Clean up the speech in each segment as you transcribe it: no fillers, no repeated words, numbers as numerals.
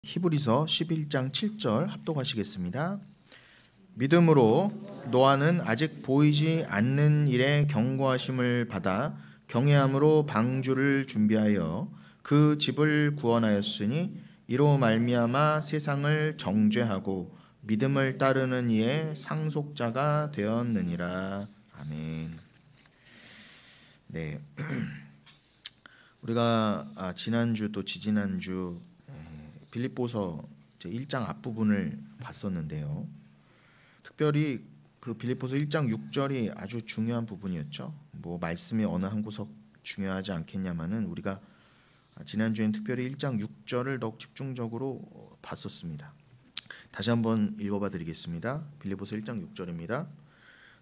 히브리서 11장 7절 합독하시겠습니다. 믿음으로 노아는 아직 보이지 않는 일에 경고하심을 받아 경외함으로 방주를 준비하여 그 집을 구원하였으니 이로 말미암아 세상을 정죄하고 믿음을 따르는 이의 상속자가 되었느니라. 아멘. 네, 우리가 지난주 또 지지난주 빌립보서 1장 앞부분을 봤었는데요. 특별히 그 빌립보서 1장 6절이 아주 중요한 부분이었죠. 뭐 말씀이 어느 한 구석 중요하지 않겠냐마는 우리가 지난주엔 특별히 1장 6절을 더욱 집중적으로 봤었습니다. 다시 한번 읽어봐 드리겠습니다. 빌립보서 1장 6절입니다.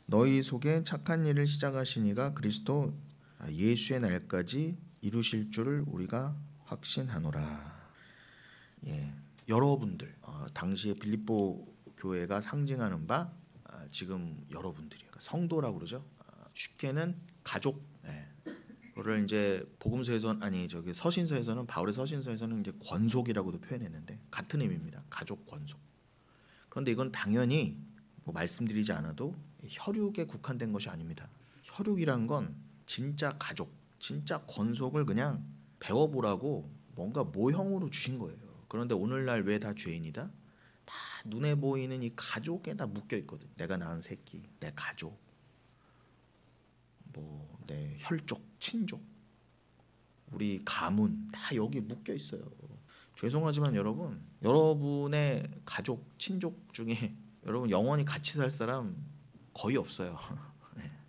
너희 속에 착한 일을 시작하신 이가 그리스도 예수의 날까지 이루실 줄을 우리가 확신하노라. 여러분들, 당시에 빌립보 교회가 상징하는 바 지금 여러분들이에요. 그러니까 성도라고 그러죠. 쉽게는 가족. 그거를 이제 복음서에서는 서신서에서는 바울의 서신서에서는 이제 권속이라고도 표현했는데 같은 의미입니다. 가족 권속. 그런데 이건 당연히 뭐 말씀드리지 않아도 혈육에 국한된 것이 아닙니다. 혈육이란 건 진짜 가족, 진짜 권속을 그냥 배워보라고 뭔가 모형으로 주신 거예요. 그런데 오늘날 왜 다 죄인이다? 다 눈에 보이는 이 가족에 다 묶여 있거든. 내가 낳은 새끼, 내 가족, 뭐 내 혈족, 친족, 우리 가문 다 여기 묶여 있어요. 죄송하지만 여러분, 여러분의 가족, 친족 중에 여러분 영원히 같이 살 사람 거의 없어요.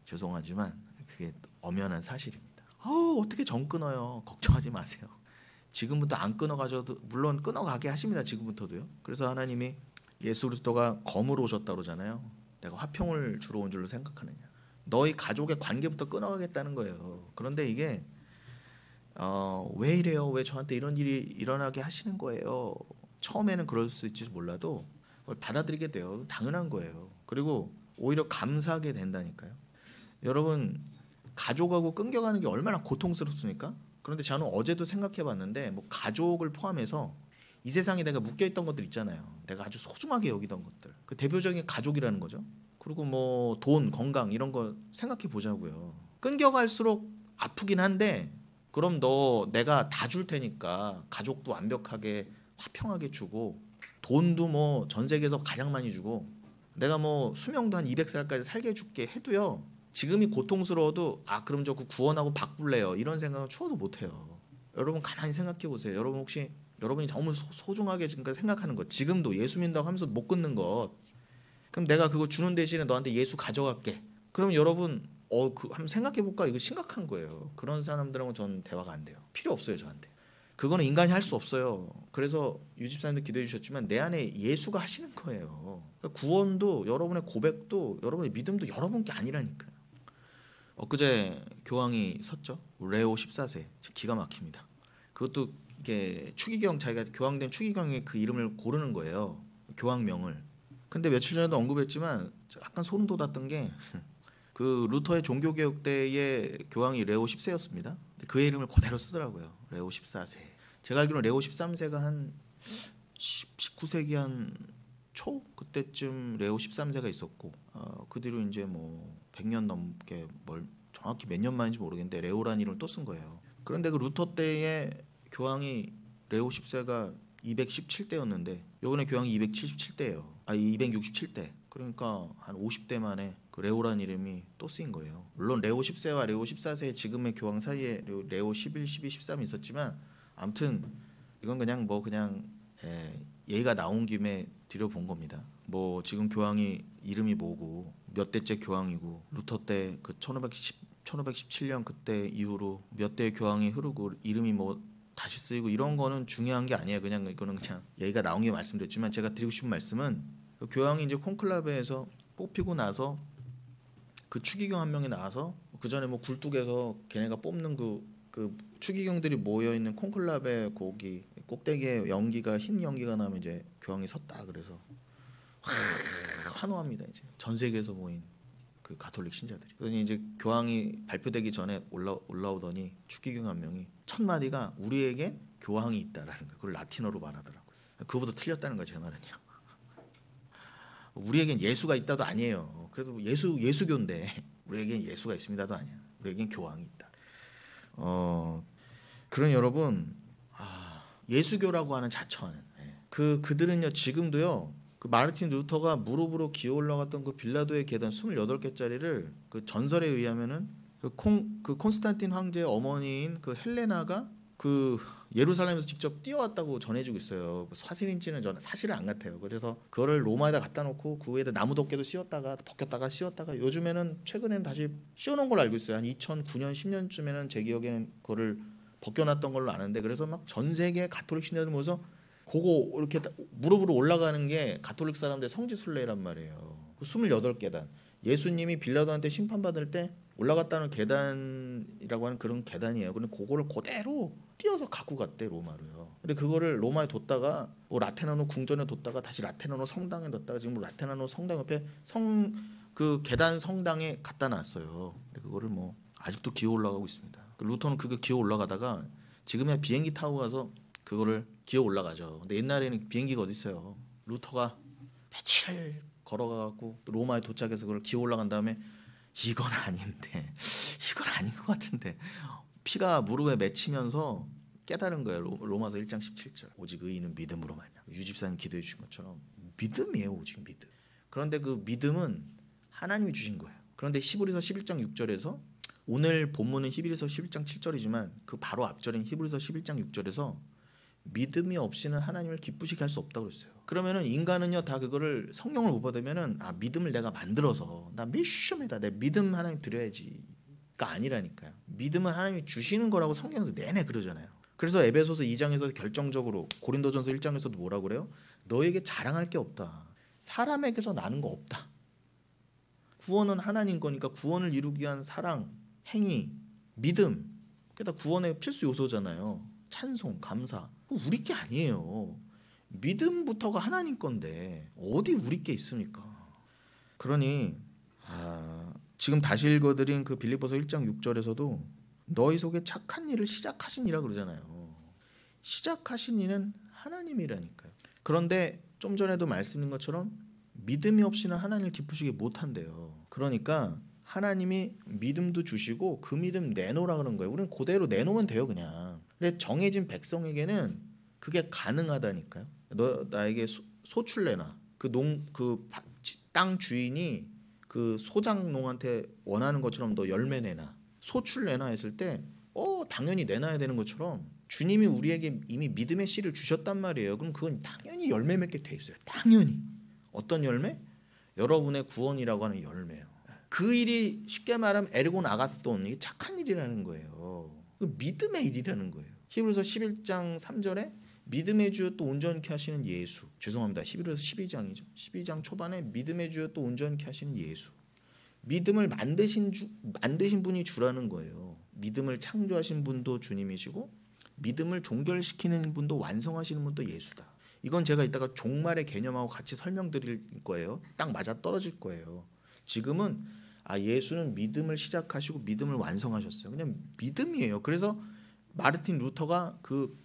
죄송하지만 그게 엄연한 사실입니다. 어떻게 정 끊어요? 걱정하지 마세요. 지금부터 안 끊어가셔도 물론 끊어가게 하십니다. 지금부터도요. 그래서 하나님이 예수 그리스도가 검으로 오셨다고 그러잖아요. 내가 화평을 주러 온 줄로 생각하느냐. 너희 가족의 관계부터 끊어가겠다는 거예요. 그런데 이게 왜 이래요? 왜 저한테 이런 일이 일어나게 하시는 거예요? 처음에는 그럴 수 있지 몰라도 그걸 받아들이게 돼요. 당연한 거예요. 그리고 오히려 감사하게 된다니까요. 여러분, 가족하고 끊겨가는 게 얼마나 고통스럽습니까? 그런데 저는 어제도 생각해봤는데 뭐 가족을 포함해서 이 세상에 내가 묶여있던 것들 있잖아요. 내가 아주 소중하게 여기던 것들. 그 대표적인 가족이라는 거죠. 그리고 뭐 돈, 건강 이런 거 생각해 보자고요. 끊겨갈수록 아프긴 한데 그럼 내가 다 줄 테니까 가족도 완벽하게 화평하게 주고 돈도 뭐 전 세계에서 가장 많이 주고 내가 뭐 수명도 한 200살까지 살게 해줄게 해도요. 지금이 고통스러워도 그럼 저 구원하고 바꿀래요. 이런 생각은 추워도 못해요. 여러분 가만히 생각해 보세요. 여러분 혹시 여러분이 너무 소중하게 지금까지 생각하는 것, 지금도 예수 믿는다고 하면서 못 끊는 것, 그럼 내가 그거 주는 대신에 너한테 예수 가져갈게. 그럼 여러분 한번 생각해 볼까? 이거 심각한 거예요. 그런 사람들하고 전 대화가 안 돼요. 필요 없어요 저한테. 그거는 인간이 할 수 없어요. 그래서 유집사님도 기도해 주셨지만 내 안에 예수가 하시는 거예요. 그러니까 구원도 여러분의 고백도 여러분의 믿음도 여러분 게 아니라니까요. 엊그제 교황이 섰죠. 레오 14세. 기가 막힙니다. 그것도 이게 추기경, 자기가 교황된 추기경의 그 이름을 고르는 거예요. 교황명을. 근데 며칠 전에도 언급했지만 약간 소름 돋았던 게 그 루터의 종교개혁 때의 교황이 레오 10세였습니다. 그의 이름을 그대로 쓰더라고요. 레오 14세. 제가 알기로는 레오 13세가 한 19세기 한 초 그때쯤 레오 13세가 있었고 그 뒤로 이제 뭐 100년 넘게 정확히 몇 년 만인지 모르겠는데 레오라는 이름을 또 쓴 거예요. 그런데 그 루터 때의 교황이 레오 10세가 217대였는데 요번에 교황이 277대예요. 267대. 그러니까 한 50대 만에 그 레오라는 이름이 또 쓰인 거예요. 물론 레오 10세와 레오 14세 지금의 교황 사이에 레오 11, 12, 13이 있었지만 아무튼 이건 그냥 얘기가 나온 김에 들여본 겁니다. 뭐 지금 교황이 이름이 뭐고 몇 대째 교황이고 루터 때 그 1517년 그때 이후로 몇 대의 교황이 흐르고 이름이 뭐 다시 쓰이고 이런 거는 중요한 게 아니에요. 이거는 그냥 얘기가 나온 게 말씀드렸지만 제가 드리고 싶은 말씀은 그 교황이 이제 콘클라베에서 뽑히고 나서 그 추기경 한 명이 나와서 그 전에 뭐 굴뚝에서 걔네가 뽑는 그 추기경들이 모여 있는 콘클라베 거기 꼭대기에 흰 연기가 나면 이제 교황이 섰다 그래서 환호합니다. 이제 전 세계에서 모인 그 가톨릭 신자들이. 그러니 이제 교황이 발표되기 전에 올라오더니 추기경 한 명이 첫 마디가 우리에게 교황이 있다라는 거예요. 그걸 라틴어로 말하더라고요. 그거보다 틀렸다는 거예요, 제 말은요. 우리에겐 예수가 있다도 아니에요. 그래도 예수교인데 우리에겐 예수가 있습니다도 아니야. 우리에겐 교황이 있다. 그런 여러분, 예수교라고 하는 자처하는 그들은요 지금도요 그 마르틴 루터가 무릎으로 기어 올라갔던 그 빌라도의 계단 28개짜리를 그 전설에 의하면은 그 콘스탄틴 황제의 어머니인 그 헬레나가 그 예루살렘에서 직접 뛰어왔다고 전해지고 있어요. 사실인지는 저는 사실은 안 같아요. 그래서 그거를 로마에다 갖다 놓고 그 위에다 나무 덮개도 씌웠다가 벗겼다가 씌웠다가 요즘에는 최근에는 다시 씌워놓은 걸로 알고 있어요. 한 2009년 10년쯤에는 제 기억에는 그거를 벗겨놨던 걸로 아는데, 그래서 막 전 세계 가톨릭 신자들 모여서 그거 이렇게 무릎으로 올라가는 게 가톨릭 사람들의 성지순례란 말이에요. 그 28계단 예수님이 빌라도한테 심판받을 때 올라갔다는 계단이라고 하는 그런 계단이에요. 근데 그거를 그대로 띄어서 갖고 갔대, 로마로요. 근데 그거를 로마에 뒀다가 뭐 라테나노 궁전에 뒀다가 다시 라테나노 성당에 뒀다가 지금 라테나노 성당 옆에 그 계단 성당에 갖다 놨어요. 근데 그거를 뭐 아직도 기어 올라가고 있습니다. 루터는 그거 기어 올라가다가 지금이야 비행기 타고 가서 그거를 기어 올라가죠. 근데 옛날에는 비행기가 어디 있어요. 루터가 며칠을 걸어가고 로마에 도착해서 그걸 기어 올라간 다음에 이건 아닌데, 이건 아닌 것 같은데 피가 무릎에 맺히면서 깨달은 거예요. 로마서 1장 17절. 오직 의인은 믿음으로 말미암아. 유집사님 기도해 주신 것처럼 믿음이에요. 오직 믿음. 그런데 그 믿음은 하나님이 주신 거예요. 그런데 히브리서 11장 6절에서, 오늘 본문은 히브리서 11장 7절이지만 그 바로 앞절인 히브리서 11장 6절에서 믿음이 없이는 하나님을 기쁘시게 할 수 없다고 그랬어요. 그러면은 인간은요 다 그거를 성령을 못 받으면은 믿음을 내가 만들어서 나 미션이다, 내 믿음 하나님 드려야지가 아니라니까요. 믿음은 하나님이 주시는 거라고 성경에서 내내 그러잖아요. 그래서 에베소서 2장에서 결정적으로, 고린도전서 1장에서도 뭐라고 그래요? 너에게 자랑할 게 없다. 사람에게서 나는 거 없다. 구원은 하나님 거니까 구원을 이루기 위한 사랑, 행위, 믿음, 그게 다 구원의 필수 요소잖아요. 찬송, 감사, 우리 게 아니에요. 믿음부터가 하나님 건데 어디 우리 게 있습니까? 그러니 지금 다시 읽어드린 그 빌립보서 1장 6절에서도 너희 속에 착한 일을 시작하신 이라 그러잖아요. 시작하신 이는 하나님이라니까요. 그런데 좀 전에도 말씀드린 것처럼 믿음이 없이는 하나님을 기쁘시게 못한대요. 그러니까 하나님이 믿음도 주시고 그 믿음 내놓으라 그런 거예요. 우리는 그대로 내놓으면 돼요, 그냥. 근데 정해진 백성에게는 그게 가능하다니까요. 너 나에게 소출 내놔. 그 땅 주인이 그 소장농한테 원하는 것처럼 너 열매 내놔, 소출 내놔 했을 때 당연히 내놔야 되는 것처럼 주님이 우리에게 이미 믿음의 씨를 주셨단 말이에요. 그럼 그건 당연히 열매 맺게 돼 있어요. 당연히. 어떤 열매? 여러분의 구원이라고 하는 열매예요. 그 일이 쉽게 말하면 에르곤 아가손, 이게 착한 일이라는 거예요. 믿음의 일이라는 거예요. 히브리서 11장 3절에 믿음의 주여 또 온전케 하시는 예수. 죄송합니다. 히브리서 12장이죠. 12장 초반에 믿음의 주여 또 온전케 하시는 예수. 믿음을 만드신 분이 주라는 거예요. 믿음을 창조하신 분도 주님이시고 믿음을 종결시키는 분도 완성하시는 분도 예수다. 이건 제가 이따가 종말의 개념하고 같이 설명드릴 거예요. 딱 맞아 떨어질 거예요. 지금은 예수는 믿음을 시작하시고 믿음을 완성하셨어요. 그냥 믿음이에요. 그래서 마르틴 루터가 그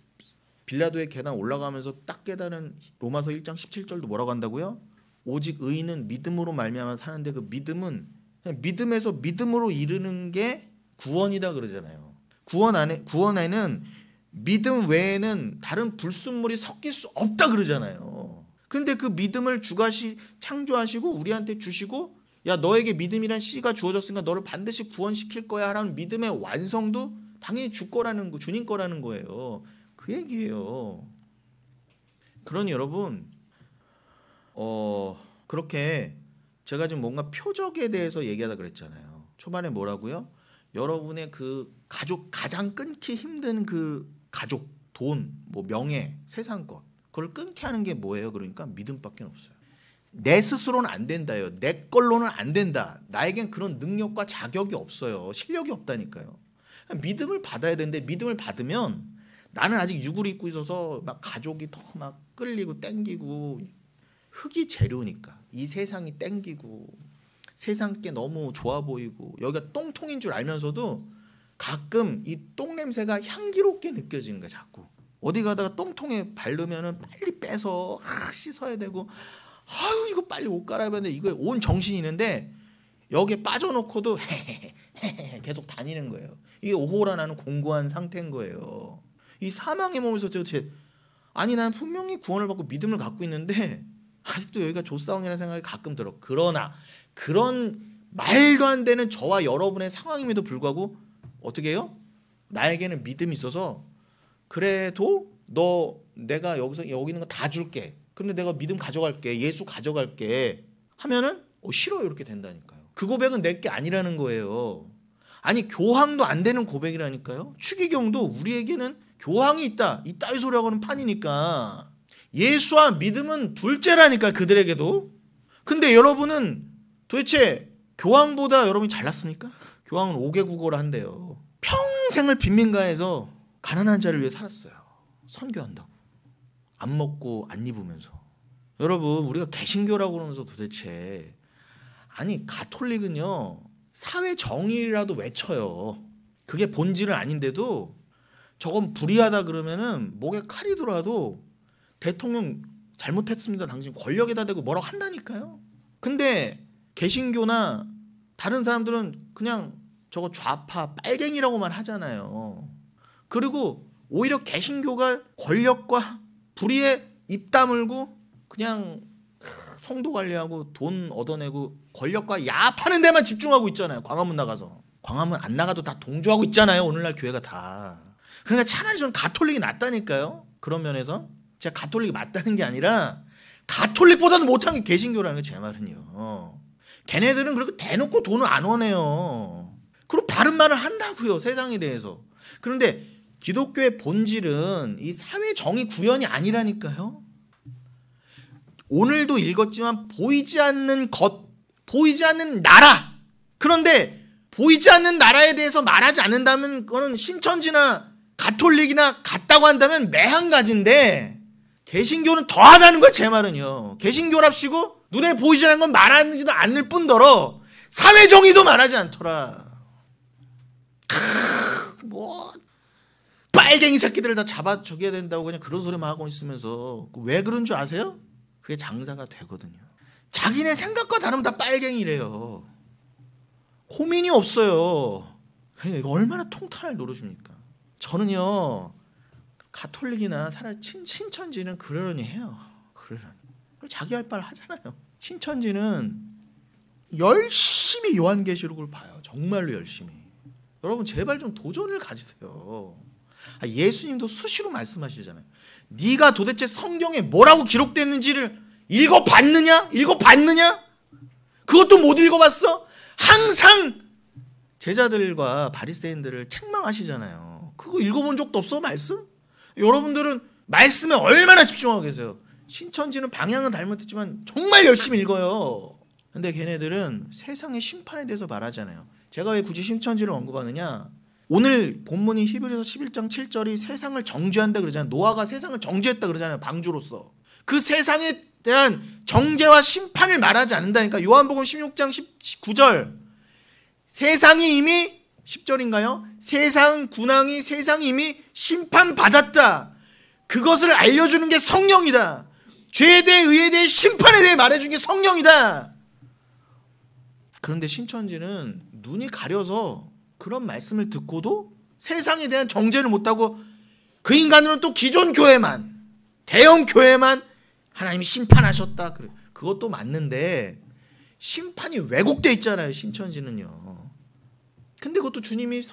빌라도의 계단 올라가면서 딱 깨달은 로마서 1장 17절도 뭐라고 한다고요? 오직 의인은 믿음으로 말미암아 사는데 그 믿음은 그냥 믿음에서 믿음으로 이르는 게 구원이다 그러잖아요. 구원에는 믿음 외에는 다른 불순물이 섞일 수 없다 그러잖아요. 그런데 그 믿음을 주가 창조하시고 우리한테 주시고, 야 너에게 믿음이란 씨가 주어졌으니까 너를 반드시 구원시킬 거야 라는 믿음의 완성도 당연히 주님 거라는 거예요. 그 얘기예요. 그러니 여러분 그렇게 제가 지금 뭔가 표적에 대해서 얘기하다 그랬잖아요. 초반에 뭐라고요? 여러분의 그 가장 끊기 힘든 그 가족, 돈, 뭐 명예, 세상 것, 그걸 끊게 하는 게 뭐예요? 그러니까 믿음밖에 없어요. 내 스스로는 안 된다요. 내 걸로는 안 된다. 나에겐 그런 능력과 자격이 없어요. 실력이 없다니까요. 믿음을 받아야 되는데 믿음을 받으면 나는 아직 육을 입고 있어서 막 가족이 더 막 끌리고 땡기고, 흙이 재료니까 이 세상이 땡기고 세상 게 너무 좋아 보이고 여기가 똥통인 줄 알면서도 가끔 이 똥 냄새가 향기롭게 느껴지는 거야. 자꾸 어디 가다가 똥통에 바르면은 빨리 빼서 씻어야 되고, 아유 이거 빨리 옷 갈아입어야 돼. 이거 온 정신이 있는데 여기에 빠져놓고도 계속 다니는 거예요. 이게 오호라나는 공고한 상태인 거예요. 이 사망의 몸에서 도대체, 아니 난 분명히 구원을 받고 믿음을 갖고 있는데 아직도 여기가 조사원이라는 생각이 가끔 들어. 그러나 그런 말도 안 되는 저와 여러분의 상황임에도 불구하고 어떻게 해요? 나에게는 믿음이 있어서 그래도 내가 여기 있는 거 다 줄게. 근데 내가 믿음 가져갈게. 예수 가져갈게. 하면은 싫어요. 이렇게 된다니까요. 그 고백은 내 게 아니라는 거예요. 아니 교황도 안 되는 고백이라니까요. 추기경도 우리에게는 교황이 있다. 이따위 소리하고 하는 판이니까. 예수와 믿음은 둘째라니까 그들에게도. 근데 여러분은 도대체 교황보다 여러분이 잘났습니까? 교황은 5개 국어를 한대요. 평생을 빈민가에서 가난한 자를 위해 살았어요. 선교한다고. 안 먹고 안 입으면서. 여러분 우리가 개신교라고 그러면서 도대체, 아니 가톨릭은요 사회 정의라도 외쳐요. 그게 본질은 아닌데도 저건 불의하다 그러면은 목에 칼이 들어와도 대통령 잘못했습니다. 당신 권력에다 대고 뭐라고 한다니까요. 근데 개신교나 다른 사람들은 그냥 저거 좌파 빨갱이라고만 하잖아요. 그리고 오히려 개신교가 권력과 불의에 입 다물고 그냥 성도 관리하고 돈 얻어내고 권력과 야파는 데만 집중하고 있잖아요. 광화문 나가서. 광화문 안 나가도 다 동조하고 있잖아요. 오늘날 교회가 다. 그러니까 차라리 저는 가톨릭이 낫다니까요. 그런 면에서 제가 가톨릭이 맞다는 게 아니라 가톨릭보다는 못한 게 개신교라는 게 제 말은요. 걔네들은 그렇게 대놓고 돈을 안 원해요. 그리고 바른 말을 한다고요. 세상에 대해서. 그런데 기독교의 본질은 이 사회 정의 구현이 아니라니까요. 오늘도 읽었지만 보이지 않는 것, 보이지 않는 나라. 그런데 보이지 않는 나라에 대해서 말하지 않는다면 그거는 신천지나 가톨릭이나 같다고 한다면 매한가지인데 개신교는 더하다는 거야. 제 말은요. 개신교랍시고 눈에 보이지 않는 건 말하지도 않을 뿐더러 사회 정의도 말하지 않더라. 뭐 빨갱이 새끼들을 다 잡아 죽여야 된다고 그냥 그런 소리만 하고 있으면서 왜 그런 줄 아세요? 그게 장사가 되거든요. 자기네 생각과 다르면 다 빨갱이래요. 고민이 없어요. 그러니까 이거 얼마나 통탄할 노릇입니까? 저는요 가톨릭이나 차라리 신천지는 그러려니 해요. 그러려니. 자기 할 바를 하잖아요. 신천지는 열심히 요한계시록을 봐요. 정말로 열심히. 여러분 제발 좀 도전을 가지세요. 예수님도 수시로 말씀하시잖아요. 네가 도대체 성경에 뭐라고 기록됐는지를 읽어봤느냐? 그것도 못 읽어봤어? 항상 제자들과 바리새인들을 책망하시잖아요. 그거 읽어본 적도 없어? 말씀? 여러분들은 말씀에 얼마나 집중하고 계세요. 신천지는 방향은 잘못했지만 정말 열심히 읽어요. 근데 걔네들은 세상의 심판에 대해서 말하잖아요. 제가 왜 굳이 신천지를 언급하느냐? 오늘 본문이 히브리서 11장 7절이 세상을 정죄한다 그러잖아요. 노아가 세상을 정죄했다 그러잖아요. 방주로서. 그 세상에 대한 정죄와 심판을 말하지 않는다니까. 요한복음 16장 19절. 세상이 이미 10절인가요? 세상 군왕이 세상이 이미 심판받았다. 그것을 알려주는 게 성령이다. 죄에 대해 의에 대해 심판에 대해 말해주는 게 성령이다. 그런데 신천지는 눈이 가려서 그런 말씀을 듣고도 세상에 대한 정죄를 못하고 그 인간으로는 또 기존 교회만, 대형 교회만 하나님이 심판하셨다. 그것도 맞는데 심판이 왜곡되어 있잖아요. 신천지는요. 근데 그것도 주님이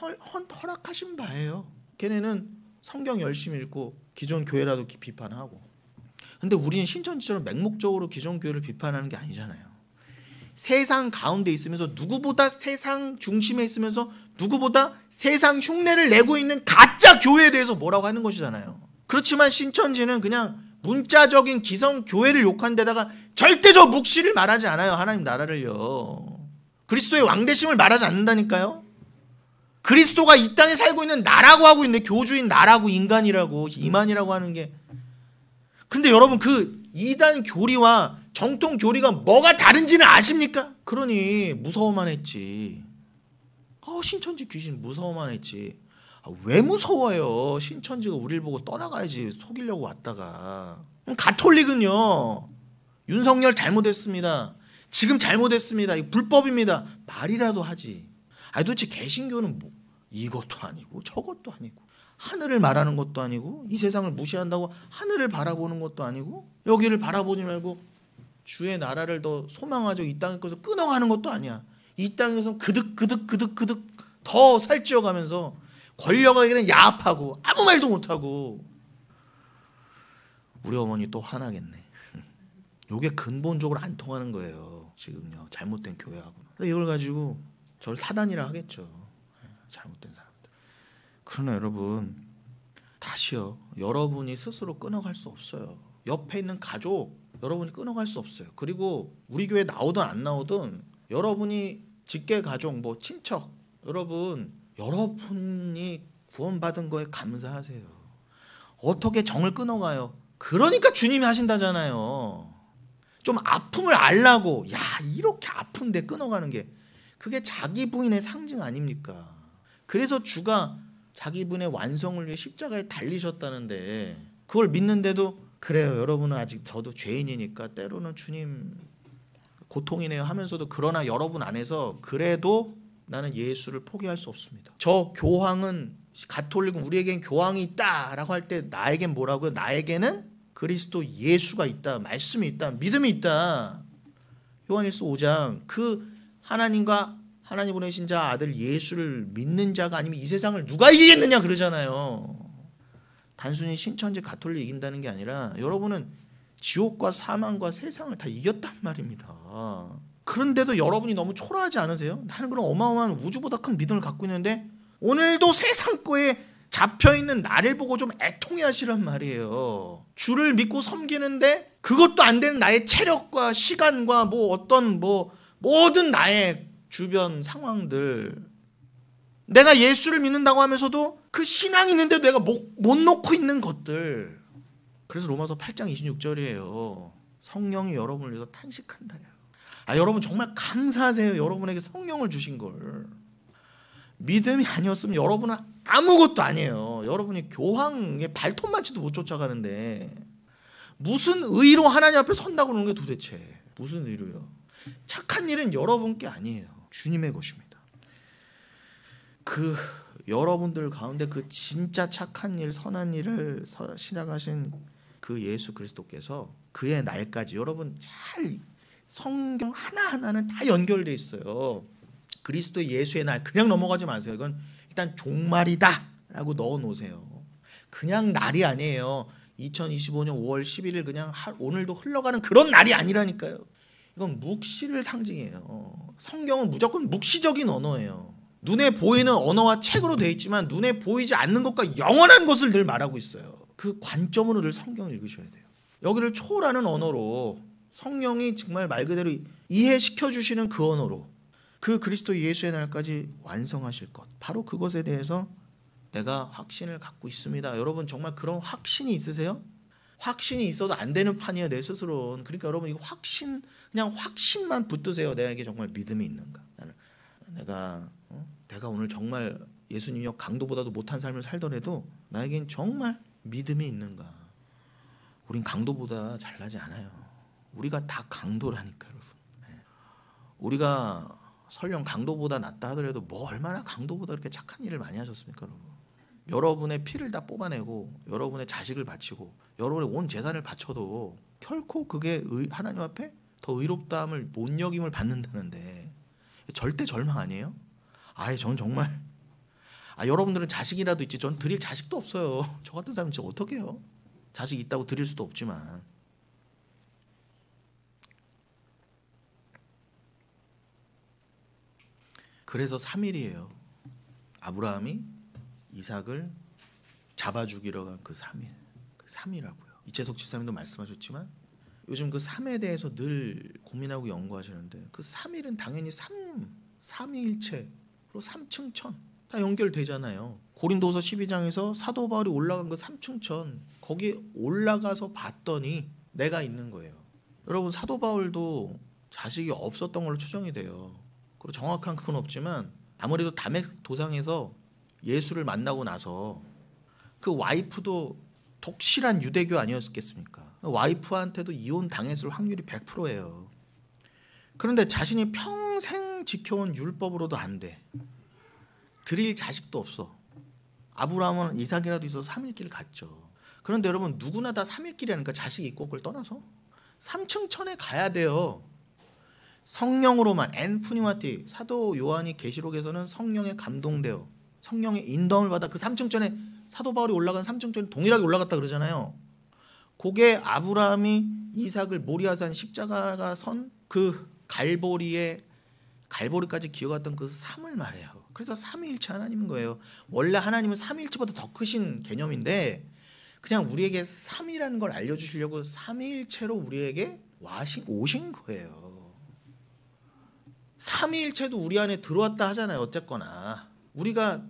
허락하신 바예요. 걔네는 성경 열심히 읽고 기존 교회라도 비판하고. 근데 우리는 신천지처럼 맹목적으로 기존 교회를 비판하는 게 아니잖아요. 세상 가운데 있으면서 누구보다 세상 중심에 있으면서 누구보다 세상 흉내를 내고 있는 가짜 교회에 대해서 뭐라고 하는 것이잖아요. 그렇지만 신천지는 그냥 문자적인 기성 교회를 욕한 데다가 절대적 묵시를 말하지 않아요. 하나님 나라를요. 그리스도의 왕대심을 말하지 않는다니까요. 그리스도가 이 땅에 살고 있는 나라고 하고 있는데 교주인 나라고 인간이라고 이만이라고 하는 게. 근데 여러분 그 이단 교리와 정통 교리가 뭐가 다른지는 아십니까? 그러니 무서워만 했지. 신천지 귀신 무서워만 했지. 왜 무서워요? 신천지가 우리를 보고 떠나가야지. 속이려고 왔다가. 가톨릭은요, 윤석열 잘못했습니다, 지금 잘못했습니다, 이거 불법입니다, 말이라도 하지. 도대체 개신교는 뭐 이것도 아니고 저것도 아니고, 하늘을 말하는 것도 아니고, 이 세상을 무시한다고 하늘을 바라보는 것도 아니고, 여기를 바라보지 말고 주의 나라를 더 소망하죠. 이 땅에서 끊어가는 것도 아니야. 이 땅에서 그득 더 살찌어가면서 권력에게는 야합하고 아무 말도 못하고. 우리 어머니 또 화나겠네. 이게 근본적으로 안 통하는 거예요. 지금요, 잘못된 교회하고. 이걸 가지고 저를 사단이라 하겠죠. 잘못된 사람들. 그러나 여러분, 다시요, 여러분이 스스로 끊어갈 수 없어요. 옆에 있는 가족 여러분이 끊어갈 수 없어요. 그리고 우리 교회 나오든 안 나오든 여러분이 직계 가족, 뭐 친척, 여러분이 구원받은 거에 감사하세요. 어떻게 정을 끊어가요? 그러니까 주님이 하신다잖아요. 좀 아픔을 알라고. 야, 이렇게 아픈데 끊어가는 게, 그게 자기 부인의 상징 아닙니까? 그래서 주가 자기 분의 완성을 위해 십자가에 달리셨다는데, 그걸 믿는데도 그래요, 여러분은 아직 저도 죄인이니까 때로는 주님 고통이네요 하면서도, 그러나 여러분 안에서 그래도 나는 예수를 포기할 수 없습니다. 저 교황은, 가톨릭은 우리에겐 교황이 있다라고 할 때 나에겐 뭐라고요? 나에게는 그리스도 예수가 있다, 말씀이 있다, 믿음이 있다. 요한일서 5장, 그 하나님과 하나님 보내신 자 아들 예수를 믿는 자가 아니면 이 세상을 누가 이기겠느냐 그러잖아요. 단순히 신천지 가톨릭 이긴다는 게 아니라 여러분은 지옥과 사망과 세상을 다 이겼단 말입니다. 그런데도 여러분이 너무 초라하지 않으세요? 나는 그런 어마어마한 우주보다 큰 믿음을 갖고 있는데 오늘도 세상 거에 잡혀있는 나를 보고 좀 애통해 하시란 말이에요. 주를 믿고 섬기는데 그것도 안 되는 나의 체력과 시간과 모든 나의 주변 상황들, 내가 예수를 믿는다고 하면서도 그 신앙이 있는데 내가 못 놓고 있는 것들. 그래서 로마서 8장 26절이에요. 성령이 여러분을 위해서 탄식한다. 여러분 정말 감사하세요. 여러분에게 성령을 주신 걸. 믿음이 아니었으면 여러분은 아무것도 아니에요. 여러분이 교황의 발톱만치도 못 쫓아가는데 무슨 의로 하나님 앞에 선다고 그러는 게 도대체 무슨 의로요? 착한 일은 여러분께 아니에요. 주님의 것입니다. 그 여러분들 가운데 그 진짜 착한 일, 선한 일을 시작하신 그 예수 그리스도께서 그의 날까지, 여러분 잘 성경 하나하나는 다 연결돼 있어요. 그리스도 예수의 날 그냥 넘어가지 마세요. 이건 일단 종말이다 라고 넣어 놓으세요. 그냥 날이 아니에요. 2025년 5월 11일 그냥 오늘도 흘러가는 그런 날이 아니라니까요. 이건 묵시를 상징해요. 성경은 무조건 묵시적인 언어예요. 눈에 보이는 언어와 책으로 되어 있지만 눈에 보이지 않는 것과 영원한 것을 늘 말하고 있어요. 그 관점으로 늘 성경을 읽으셔야 돼요. 여기를 초월하는 언어로, 성령이 정말 말 그대로 이해시켜 주시는 그 언어로 그 그리스도 예수의 날까지 완성하실 것, 바로 그것에 대해서 내가 확신을 갖고 있습니다. 여러분 정말 그런 확신이 있으세요? 확신이 있어도 안 되는 판이에요, 내 스스로는. 그러니까 여러분 이거 그냥 확신만 붙드세요. 내게 정말 믿음이 있는가? 내가 오늘 정말 예수님이 강도보다도 못한 삶을 살더라도 나에겐 정말 믿음이 있는가? 우린 강도보다 잘나지 않아요. 우리가 다 강도라니까, 여러분. 우리가 설령 강도보다 낫다 하더라도 뭐 얼마나 강도보다 그렇게 착한 일을 많이 하셨습니까, 여러분? 여러분의 피를 다 뽑아내고 여러분의 자식을 바치고 여러분의 온 재산을 바쳐도 결코 그게 하나님 앞에 더 의롭다함을 못 여김을 받는다는데 절대 절망 아니에요? 전 정말 여러분들은 자식이라도 있지 전 드릴 자식도 없어요. 저 같은 사람은 진짜 어떻게 해요? 자식 있다고 드릴 수도 없지만. 그래서 3일이에요. 아브라함이 이삭을 잡아 죽이러 간 그 3일. 그 3이라고요. 이채석 집사님도 말씀하셨지만 요즘 그 3에 대해서 늘 고민하고 연구하시는데 그 3일은 당연히 삼위일체, 그리고 삼층천 다 연결되잖아요. 고린도서 12장에서 사도 바울이 올라간 그 삼층천, 거기 올라가서 봤더니 내가 있는 거예요. 여러분 사도 바울도 자식이 없었던 걸로 추정이 돼요. 그리고 정확한 그건 없지만 아무래도 다메섹 도상에서 예수를 만나고 나서 그 와이프도 독실한 유대교 아니었겠습니까? 와이프한테도 이혼 당했을 확률이 100%예요. 그런데 자신이 평생 지켜온 율법으로도 안 돼. 드릴 자식도 없어. 아브라함은 이삭이라도 있어서 3일 길 갔죠. 그런데 여러분 누구나 다 3일 길이 아니까 자식이 있고 그걸 떠나서 3층 천에 가야 돼요. 성령으로만 엔푸니마티 사도 요한이 계시록에서는 성령에 감동되어 성령의 인도함을 받아 그 3층 천에 사도 바울이 올라간 3층 천에 동일하게 올라갔다 그러잖아요. 그게 아브라함이 이삭을 모리아산 십자가가 선 그 갈보리까지 기어갔던 그 삶을 말해요. 그래서 삼위일체 하나님인 거예요. 원래 하나님은 삼위일체보다 더 크신 개념인데 그냥 우리에게 삼위라는 걸 알려주시려고 삼위일체로 우리에게 오신 거예요. 삼위일체도 우리 안에 들어왔다 하잖아요. 어쨌거나 우리가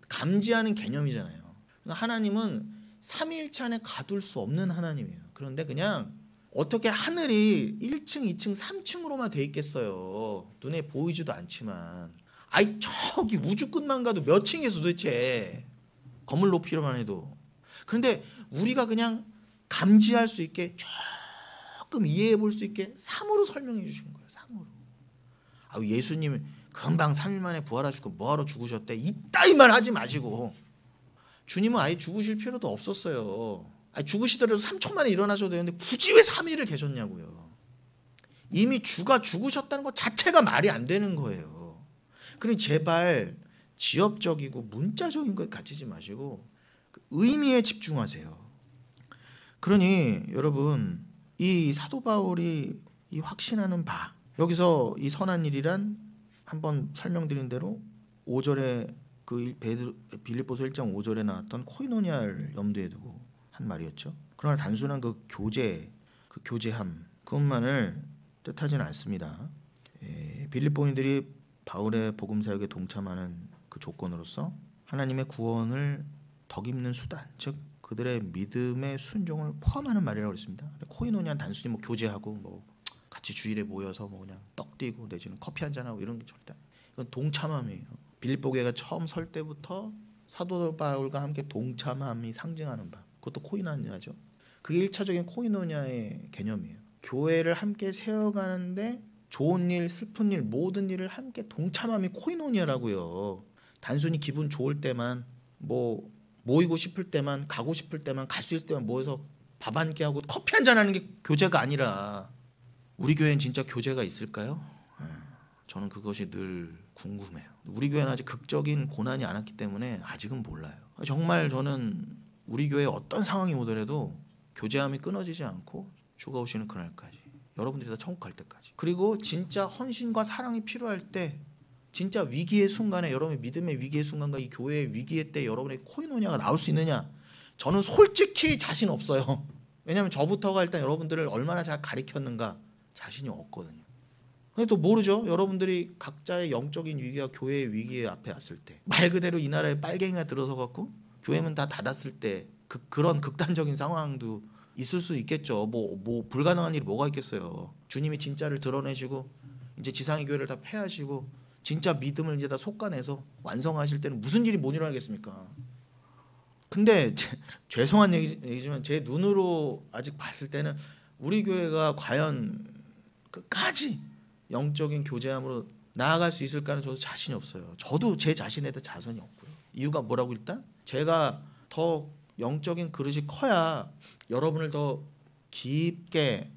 감지하는 개념이잖아요. 그러니까 하나님은 삼위일체 안에 가둘 수 없는 하나님이에요. 그런데 그냥 어떻게 하늘이 1층, 2층, 3층으로만 돼 있겠어요. 눈에 보이지도 않지만 아이 저기 우주 끝만 가도 몇 층에서 도대체 건물 높이로만 해도. 그런데 우리가 그냥 감지할 수 있게 조금 이해해 볼 수 있게 3으로 설명해 주신 거예요. 3으로. 아, 예수님 금방 3일 만에 부활하실 거 뭐하러 죽으셨대. 이따위 말 하지 마시고. 주님은 아예 죽으실 필요도 없었어요. 아니, 죽으시더라도 3초 만에 일어나셔도 되는데 굳이 왜 3일을 계셨냐고요. 이미 주가 죽으셨다는 것 자체가 말이 안 되는 거예요. 그러니 제발 지엽적이고 문자적인 것 가지지 마시고 그 의미에 집중하세요. 그러니 여러분 이 사도 바울이 이 확신하는 바 여기서 이 선한 일이란 한번 설명드린 대로 5절에 그 빌립보서 1장 5절에 나왔던 코이노니아를 염두에 두고 한 말이었죠. 그러나 단순한 그 교제함 그것만을 뜻하지는 않습니다. 빌립보인들이 바울의 복음 사역에 동참하는 그 조건으로서 하나님의 구원을 덕입는 수단, 즉 그들의 믿음의 순종을 포함하는 말이라고 했습니다. 코이노니아는 단순히 뭐 교제하고 뭐 같이 주일에 모여서 뭐 그냥 떡 띄고 내지는 커피 한잔 하고 이런 게 절대 이건 동참함이에요. 빌립보 교회가 처음 설 때부터 사도 바울과 함께 동참함이 상징하는 바. 그것도 코이노니아죠. 그게 1차적인 코이노니아의 개념이에요. 교회를 함께 세워가는데 좋은 일, 슬픈 일, 모든 일을 함께 동참함이 코이노니아라고요. 단순히 기분 좋을 때만 뭐 모이고 싶을 때만 가고 싶을 때만 갈 수 있을 때만 모여서 밥 한 끼 하고 커피 한잔 하는 게 교제가 아니라 우리 교회는 진짜 교제가 있을까요? 저는 그것이 늘 궁금해요. 우리 교회는 아직 극적인 고난이 안 왔기 때문에 아직은 몰라요. 정말 저는 우리 교회 어떤 상황이 오더라도 교제함이 끊어지지 않고 주가 오시는 그날까지 여러분들이 다 천국 갈 때까지 그리고 진짜 헌신과 사랑이 필요할 때 진짜 위기의 순간에 여러분의 믿음의 위기의 순간과 이 교회의 위기의 때 여러분의 코이노니아가 나올 수 있느냐 저는 솔직히 자신 없어요. 왜냐하면 저부터가 일단 여러분들을 얼마나 잘 가리켰는가 자신이 없거든요. 근데 또 모르죠. 여러분들이 각자의 영적인 위기와 교회의 위기에 앞에 왔을 때 말 그대로 이 나라에 빨갱이가 들어서 갖고 교회 문 다 닫았을 때 그런 극단적인 상황도 있을 수 있겠죠. 뭐 불가능한 일이 뭐가 있겠어요. 주님이 진짜를 드러내시고 이제 지상의 교회를 다 폐하시고 진짜 믿음을 이제 다 솎아내서 완성하실 때는 무슨 일이 못 일어나겠습니까? 근데 죄송한 얘기지만 제 눈으로 아직 봤을 때는 우리 교회가 과연 끝까지 영적인 교제함으로 나아갈 수 있을까는 저도 자신이 없어요. 저도 제 자신에 대해 자신이 없고요. 이유가 뭐라고 일단 제가 더 영적인 그릇이 커야 여러분을 더 깊게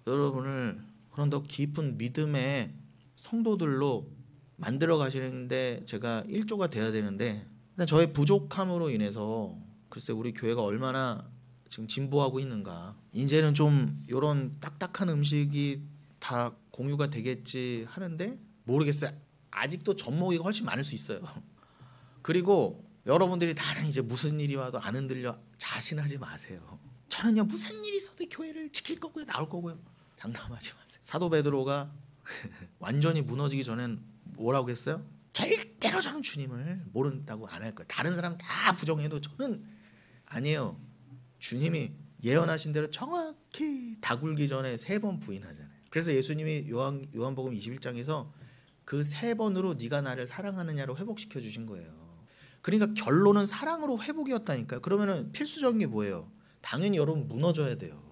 여러분을 그런 더 깊은 믿음의 성도들로 만들어 가시는데 제가 일조가 돼야 되는데 저의 부족함으로 인해서 글쎄 우리 교회가 얼마나 지금 진보하고 있는가 이제는 좀 이런 딱딱한 음식이 다 공유가 되겠지 하는데 모르겠어요. 아직도 젖먹이가 훨씬 많을 수 있어요. 그리고 여러분들이 다른 이제 무슨 일이 와도 안 흔들려 자신하지 마세요. 저는요 무슨 일이 있어도 교회를 지킬 거고요 나올 거고요 장담하지 마세요. 사도 베드로가 완전히 무너지기 전엔 뭐라고 했어요? 절대로 저는 주님을 모른다고 안 할 거예요. 다른 사람 다 부정해도 저는 아니에요. 주님이 예언하신 대로 정확히 다 굴기 전에 3번 부인하잖아요. 그래서 예수님이 요한복음 21장에서 그 3번으로 네가 나를 사랑하느냐로 회복시켜 주신 거예요. 그러니까 결론은 사랑으로 회복이었다니까요. 그러면은 필수적인 게 뭐예요? 당연히 여러분 무너져야 돼요.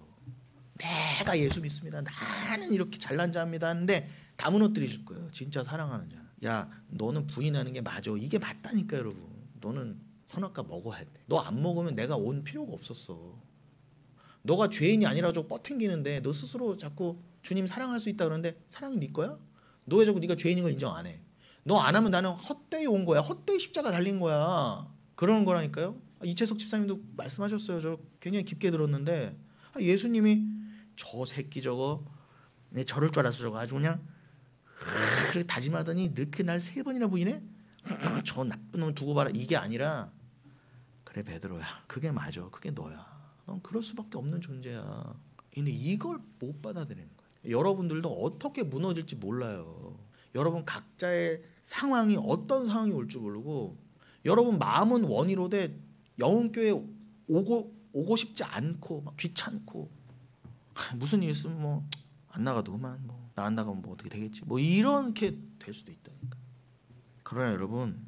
내가 예수 믿습니다. 나는 이렇게 잘난 자입니다 하는데 다 무너뜨리실 거예요. 진짜 사랑하는 자는. 야, 너는 부인하는 게 맞아. 이게 맞다니까 여러분. 너는 선악과 먹어야 돼. 너 안 먹으면 내가 온 필요가 없었어. 너가 죄인이 아니라고 뻗탱기는데 너 스스로 자꾸 주님 사랑할 수 있다 그러는데 사랑이 네 거야? 너 왜 자꾸 네가 죄인인 걸 인정 안 해? 너 안 하면 나는 헛되이 온 거야. 헛되이 십자가 달린 거야. 그러는 거라니까요. 이채석 집사님도 말씀하셨어요. 저 굉장히 깊게 들었는데 예수님이 저 새끼 저거 내 저럴 줄 알았어. 저거 아주 그냥 그렇게 다짐하더니 늦게 날 3번이나 부인해? 저 나쁜 놈 두고 봐라. 이게 아니라 그래 베드로야. 그게 맞아. 그게 너야. 넌 그럴 수밖에 없는 존재야. 근데 이걸 못 받아들이는 거예요. 여러분들도 어떻게 무너질지 몰라요. 여러분 각자의 상황이 어떤 상황이 올지 모르고 여러분 마음은 원이로되 영혼교회 오고 싶지 않고 막 귀찮고 무슨 일 있으면 뭐 안 나가도 그만 뭐 나 안 나가면 뭐 어떻게 되겠지 뭐 이렇게 될 수도 있다니까. 그러나 여러분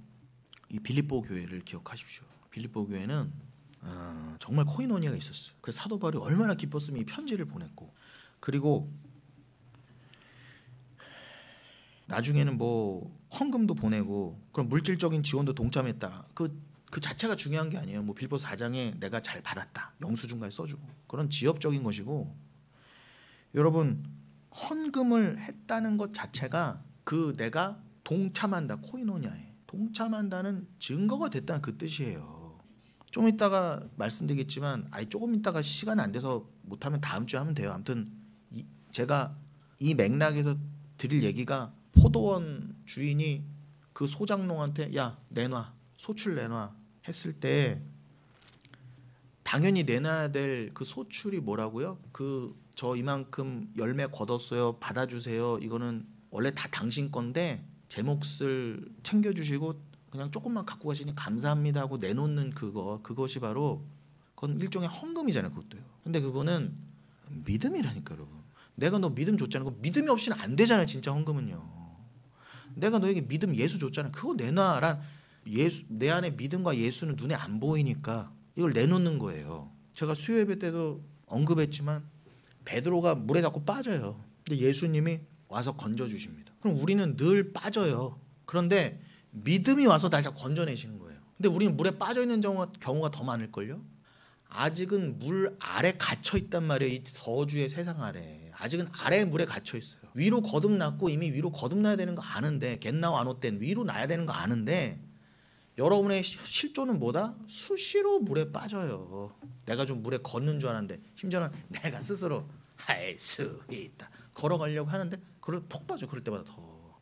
이 빌립보 교회를 기억하십시오. 빌립보 교회는 정말 코이노니아가 있었어요. 그 사도 바울이 얼마나 기뻤으면 이 편지를 보냈고 그리고 나중에는 뭐 헌금도 보내고 그런 물질적인 지원도 동참했다. 그 자체가 중요한 게 아니에요. 뭐 빌립보 4장에 내가 잘 받았다. 영수증까지 써주고 그런 지엽적인 것이고 여러분 헌금을 했다는 것 자체가 그 내가 동참한다. 코이노니아에 동참한다는 증거가 됐다는 그 뜻이에요. 좀 이따가 말씀드리겠지만 조금 이따가 시간 안 돼서 못하면 다음 주에 하면 돼요. 아무튼 제가 이 맥락에서 드릴 얘기가 포도원 주인이 그 소장농한테 야 내놔 소출 내놔 했을 때 당연히 내놔야 될 그 소출이 뭐라고요? 저 이만큼 열매 거뒀어요. 받아주세요. 이거는 원래 다 당신 건데 제 몫을 챙겨주시고 그냥 조금만 갖고 가시니 감사합니다 하고 내놓는 그것이 바로 그건 일종의 헌금이잖아요. 그것도요. 근데 그거는 믿음이라니까 여러분. 내가 너 믿음 줬잖아. 믿음이 없이는 안 되잖아요. 진짜 헌금은요. 내가 너에게 믿음 예수 줬잖아. 그거 내놔란 예수 내 안에 믿음과 예수는 눈에 안 보이니까 이걸 내놓는 거예요. 제가 수요 예배 때도 언급했지만 베드로가 물에 자꾸 빠져요. 근데 예수님이 와서 건져 주십니다. 그럼 우리는 늘 빠져요. 그런데 믿음이 와서 날 자꾸 건져내시는 거예요. 근데 우리는 물에 빠져 있는 경우가 더 많을걸요. 아직은 물 아래 갇혀 있단 말이에요. 이 서주의 세상 아래. 아직은 아래 물에 갇혀 있어요. 위로 거듭났고 이미 위로 거듭나야 되는 거 아는데 겟나우 안오 땐 위로 나야 되는 거 아는데 여러분의 실존은 뭐다? 수시로 물에 빠져요. 내가 좀 물에 걷는 줄 알았는데 심지어는 내가 스스로 할 수 있다 걸어가려고 하는데 그걸 푹 빠져. 그럴 때마다 더.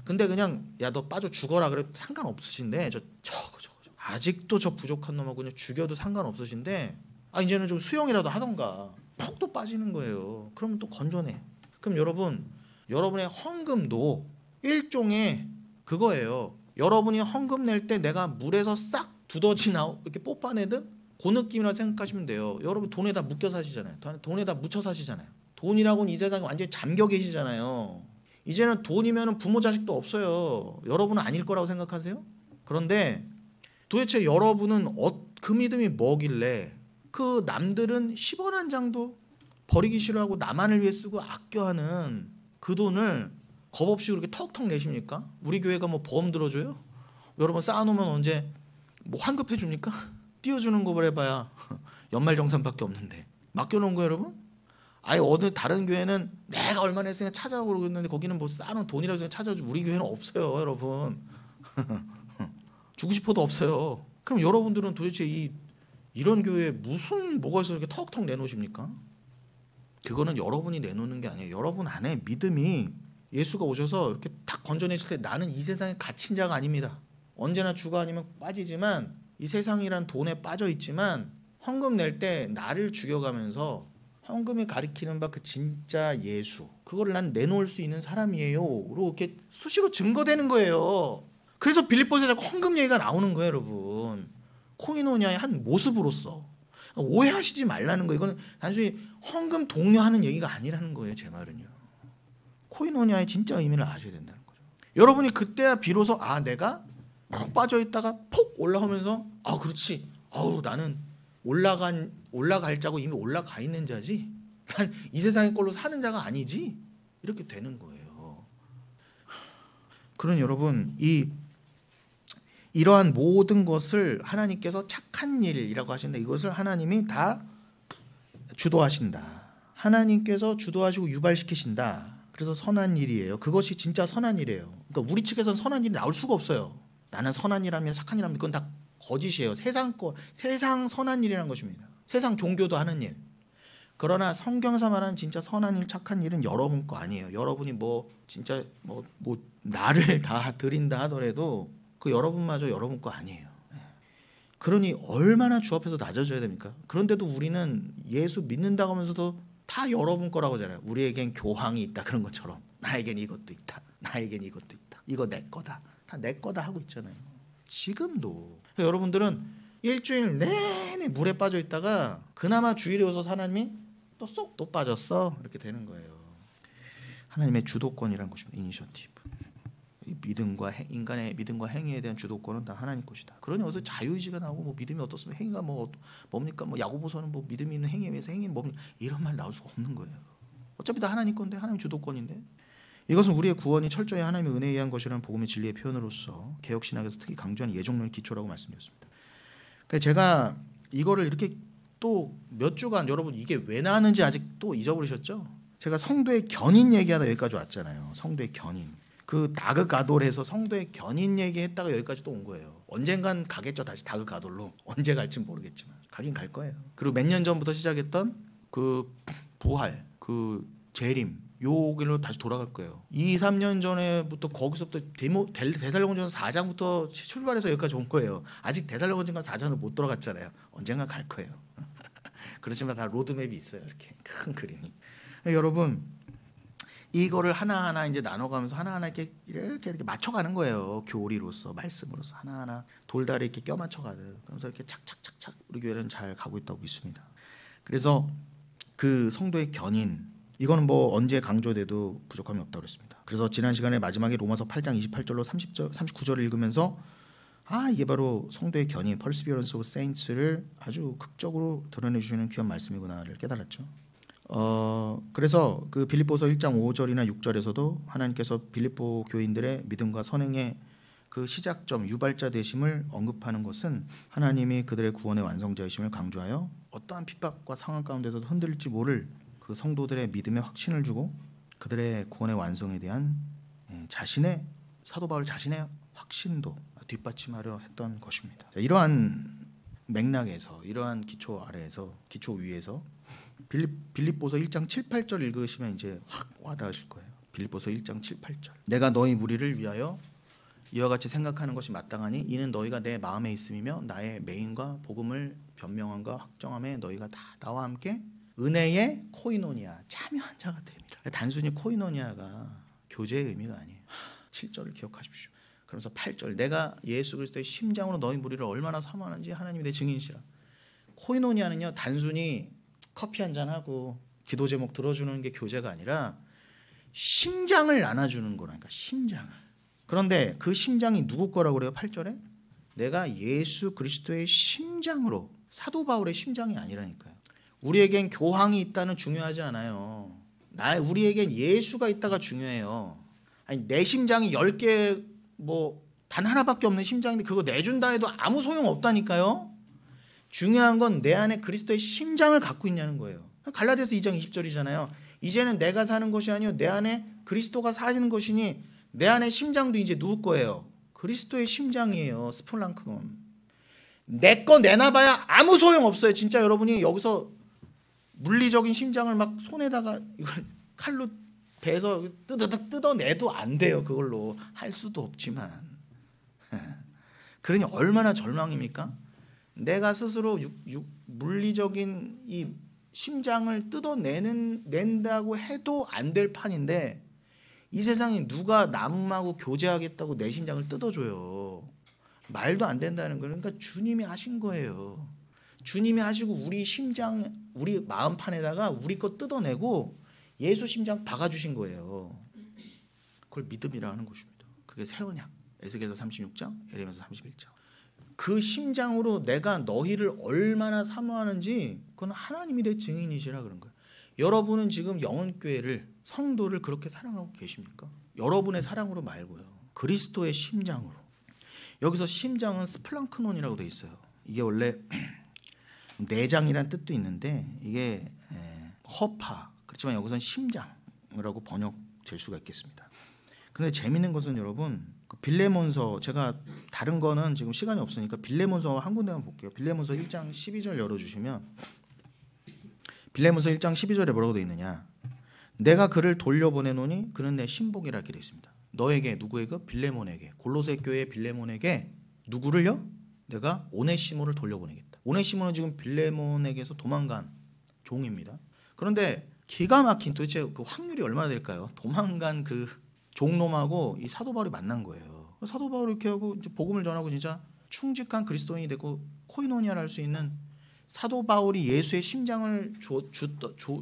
근데 그냥 야 너 빠져 죽어라 그래도 상관없으신데 저거 아직도 저 부족한 놈하고 그냥 죽여도 상관없으신데 이제는 좀 수영이라도 하던가 푹 또 빠지는 거예요. 그러면 또 건져내. 그럼 여러분의 헌금도 일종의 그거예요. 여러분이 헌금 낼 때 내가 물에서 싹 두더지 이렇게 뽑아내듯 그 느낌이라 생각하시면 돼요. 여러분 돈에다 묶여 사시잖아요. 돈에다 묻혀 사시잖아요. 돈이라고는 이 세상에 완전히 잠겨 계시잖아요. 이제는 돈이면 부모 자식도 없어요. 여러분은 아닐 거라고 생각하세요? 그런데 도대체 여러분은 그 믿음이 뭐길래 그 남들은 10원 한 장도 버리기 싫어하고 나만을 위해 쓰고 아껴하는 그 돈을 겁없이 그렇게 턱턱 내십니까? 우리 교회가 뭐 보험 들어줘요? 여러분 쌓아놓으면 언제 뭐 환급해 줍니까? 띄워주는 거 해봐야 연말정산밖에 없는데 맡겨놓은 거예요 여러분? 어느 다른 교회는 내가 얼마나 했으니까 찾아오고 그러는데 거기는 뭐 쌓아놓은 돈이라고 해서 찾아주고 우리 교회는 없어요 여러분. 주고 싶어도 없어요. 그럼 여러분들은 도대체 이런 교회에 뭐가 있어서 이렇게 턱턱 내놓으십니까? 그거는 여러분이 내놓는 게 아니에요. 여러분 안에 믿음이 예수가 오셔서 이렇게 탁 건져내실 때 나는 이 세상에 갇힌 자가 아닙니다. 언제나 주가 아니면 빠지지만 이 세상이란 돈에 빠져 있지만 헌금 낼 때 나를 죽여가면서 헌금이 가리키는 바 그 진짜 예수 그거를 난 내놓을 수 있는 사람이에요로 이렇게 수시로 증거되는 거예요. 그래서 빌립보서에 자꾸 헌금 얘기가 나오는 거예요 여러분. 코이노니아의 한 모습으로서 오해하시지 말라는 거예요. 이건 단순히 헌금 독려하는 얘기가 아니라는 거예요. 제 말은요. 코이노니아의 진짜 의미를 아셔야 된다는 거죠. 여러분이 그때야 비로소 내가 푹 빠져 있다가 폭 올라오면서 그렇지. 나는 올라갈 자고 이미 올라가 있는 자지. 난 이 세상의 꼴로 사는 자가 아니지. 이렇게 되는 거예요. 그런 여러분, 이러한 모든 것을 하나님께서 착한 일이라고 하시는데 이것을 하나님이 다 주도하신다. 하나님께서 주도하시고 유발시키신다. 그래서 선한 일이에요. 그것이 진짜 선한 일이에요. 그러니까 우리 측에서는 선한 일이 나올 수가 없어요. 나는 선한 일하면 착한 일하면 그건 다 거짓이에요. 세상 선한 일이라는 것입니다. 세상 종교도 하는 일. 그러나 성경에서 말하는 진짜 선한 일, 착한 일은 여러분 거 아니에요. 여러분이 진짜 나를 다 드린다 하더라도 그 여러분마저 여러분 거 아니에요. 그러니 얼마나 주 앞에서 낮아져야 됩니까? 그런데도 우리는 예수 믿는다고 하면서도 다 여러분 거라고 하잖아요. 우리에겐 교황이 있다 그런 것처럼 나에겐 이것도 있다. 나에겐 이것도 있다. 이거 내 거다. 다 내 거다 하고 있잖아요. 지금도. 여러분들은 일주일 내내 물에 빠져 있다가 그나마 주일에 오셔서 하나님이 또 빠졌어. 이렇게 되는 거예요. 하나님의 주도권이라는 것입니다. 이니셔티브. 인간의 믿음과 행위에 대한 주도권은 다 하나님 것이다. 그러니 어디서 자유의지가 나오고 믿음이 어떻습니까? 행위가 뭡니까? 야고보서는 믿음이 있는 행위에 의해서 행위는 뭡니까? 이런 말 나올 수가 없는 거예요. 어차피 다 하나님 건데, 하나님 주도권인데. 이것은 우리의 구원이 철저히 하나님의 은혜에 의한 것이라는 복음의 진리의 표현으로서 개혁신학에서 특히 강조하는 예정론의 기초라고 말씀드렸습니다. 그러니까 제가 이거를 이렇게 또 몇 주간 여러분 이게 왜 나왔는지 아직 또 잊어버리셨죠? 제가 성도의 견인 얘기하다 여기까지 왔잖아요. 성도의 견인. 그 다그가돌에서 성도의 견인 얘기했다가 여기까지 또 온 거예요. 언젠간 가겠죠. 다시 다그가돌로. 언제 갈지 모르겠지만 가긴 갈 거예요. 그리고 몇 년 전부터 시작했던 그 부활, 그 재림 요 길로 다시 돌아갈 거예요. 2, 3년 전에부터 거기서부터 데살로니가전서 4장부터 출발해서 여기까지 온 거예요. 아직 데살로니가전서 4장을 못 들어갔잖아요. 언젠가 갈 거예요. 그렇지만 다 로드맵이 있어요. 이렇게 큰 그림이. 여러분 이거를 하나하나 이제 나눠가면서 하나하나 이렇게 맞춰가는 거예요. 교리로서 말씀으로서 하나하나 돌다리 이렇게 껴 맞춰가듯. 그러면서 이렇게 착착착착 우리 교회는 잘 가고 있다고 믿습니다. 그래서 그 성도의 견인 이거는 언제 강조돼도 부족함이 없다고 그랬습니다. 그래서 지난 시간에 마지막에 로마서 8장 28절로 39절을 읽으면서 이게 바로 성도의 견인, Perseverance of Saints를 아주 극적으로 드러내 주시는 귀한 말씀이구나를 깨달았죠. 그래서 그 빌립보서 1장 5절이나 6절에서도 하나님께서 빌립보 교인들의 믿음과 선행의 그 시작점, 유발자 되심을 언급하는 것은 하나님이 그들의 구원의 완성자이심을 강조하여 어떠한 핍박과 상황 가운데서도 흔들릴지 모를 그 성도들의 믿음에 확신을 주고 그들의 구원의 완성에 대한 자신의 사도 바울 자신의 확신도 뒷받침하려 했던 것입니다. 이러한 맥락에서 이러한 기초 아래에서 기초 위에서 빌립보서 1장 7, 8절 읽으시면 이제 확 와닿으실 거예요. 빌립보서 1장 7, 8절. 내가 너희 무리를 위하여 이와 같이 생각하는 것이 마땅하니 이는 너희가 내 마음에 있음이며 나의 매임과 복음을 변명함과 확정함에 너희가 다 나와 함께 은혜의 코이노니아 참여한 자가 됩니다. 단순히 코이노니아가 교제의 의미가 아니에요. 7절을 기억하십시오. 그러면서 8절 내가 예수 그리스도의 심장으로 너희 무리를 얼마나 사모하는지 하나님이 내 증인이시라. 코이노니아는요 단순히 커피 한잔하고 기도 제목 들어주는 게 교제가 아니라 심장을 나눠주는 거라니까. 심장을. 그런데 그 심장이 누구 거라고 그래요? 8절에 내가 예수 그리스도의 심장으로. 사도 바울의 심장이 아니라니까요. 우리에겐 교황이 있다는 중요하지 않아요. 우리에겐 예수가 있다가 중요해요. 아니 내 심장이 10개 단 하나밖에 없는 심장인데 그거 내준다 해도 아무 소용 없다니까요. 중요한 건 내 안에 그리스도의 심장을 갖고 있냐는 거예요. 갈라디아서 2장 20절이잖아요. 이제는 내가 사는 것이 아니요 내 안에 그리스도가 사시는 것이니 내 안에 심장도 이제 누구 거예요? 그리스도의 심장이에요. 스플랑크논. 내 거 내놔봐야 아무 소용 없어요. 진짜 여러분이 여기서 물리적인 심장을 막 손에다가 이걸 칼로 배서 뜨드득 뜯어내도 안 돼요. 그걸로 할 수도 없지만 그러니 얼마나 절망입니까? 내가 스스로 물리적인 이 심장을 뜯어낸다고 해도 안 될 판인데 이 세상에 누가 남하고 교제하겠다고 내 심장을 뜯어줘요. 말도 안 된다는 거예요. 그러니까 주님이 하신 거예요. 주님이 하시고 우리 심장, 우리 마음판에다가 우리 거 뜯어내고 예수 심장 박아주신 거예요. 그걸 믿음이라 하는 것입니다. 그게 새 언약, 에스겔서 36장, 에레미야서 31장. 그 심장으로 내가 너희를 얼마나 사모하는지 그건 하나님이 내 증인이시라 그런 거예요. 여러분은 지금 영혼교회를, 성도를 그렇게 사랑하고 계십니까? 여러분의 사랑으로 말고요. 그리스도의 심장으로. 여기서 심장은 스플랑크논이라고 되어 있어요. 이게 원래 내장이란 뜻도 있는데 이게 허파, 그렇지만 여기서는 심장이라고 번역될 수가 있겠습니다. 그런데 재밌는 것은 여러분, 빌레몬서, 제가 다른 거는 지금 시간이 없으니까 빌레몬서 한 군데만 볼게요. 빌레몬서 1장 12절 열어주시면, 빌레몬서 1장 12절에 뭐라고 되어 있느냐. 내가 그를 돌려보내노니 그는 내 신복이라 이렇게 되어 있습니다. 너에게, 누구에게? 빌레몬에게. 골로새 교회 빌레몬에게 누구를요? 내가 오네시모를 돌려보내겠다. 오네시모는 지금 빌레몬에게서 도망간 종입니다. 그런데 기가 막힌, 도대체 그 확률이 얼마나 될까요? 도망간 그 종놈하고 이 사도 바울이 만난 거예요. 사도 바울이 이렇게 하고 이제 복음을 전하고 진짜 충직한 그리스도인이 되고 코이노니아를 할 수 있는 사도 바울이 예수의 심장을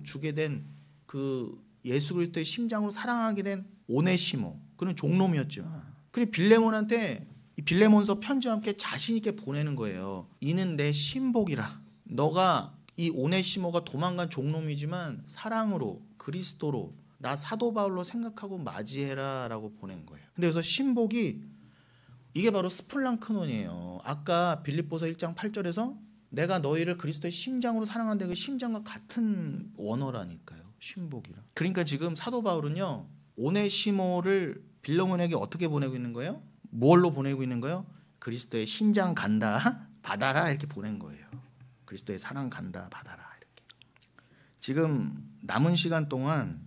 주게 된 그 예수 그리스도의 심장으로 사랑하게 된 오네시모, 그는 종놈이었죠. 그리고 빌레몬한테 이 빌레몬서 편지와 함께 자신 있게 보내는 거예요. 이는 내 신복이라. 너가 이 오네시모가 도망간 종놈이지만 사랑으로, 그리스도로, 나 사도 바울로 생각하고 맞이해라 라고 보낸 거예요. 근데 여기서 신복이 이게 바로 스플랑크논이에요. 아까 빌립보서 1장 8절에서 내가 너희를 그리스도의 심장으로 사랑한다, 그 심장과 같은 원어라니까요. 신복이라. 그러니까 지금 사도 바울은요, 오네시모를 빌레몬에게 어떻게 보내고 있는 거예요? 뭘로 보내고 있는 거예요? 그리스도의 심장 간다, 받아라 이렇게 보낸 거예요. 그리스도의 사랑 간다, 받아라 이렇게. 지금 남은 시간 동안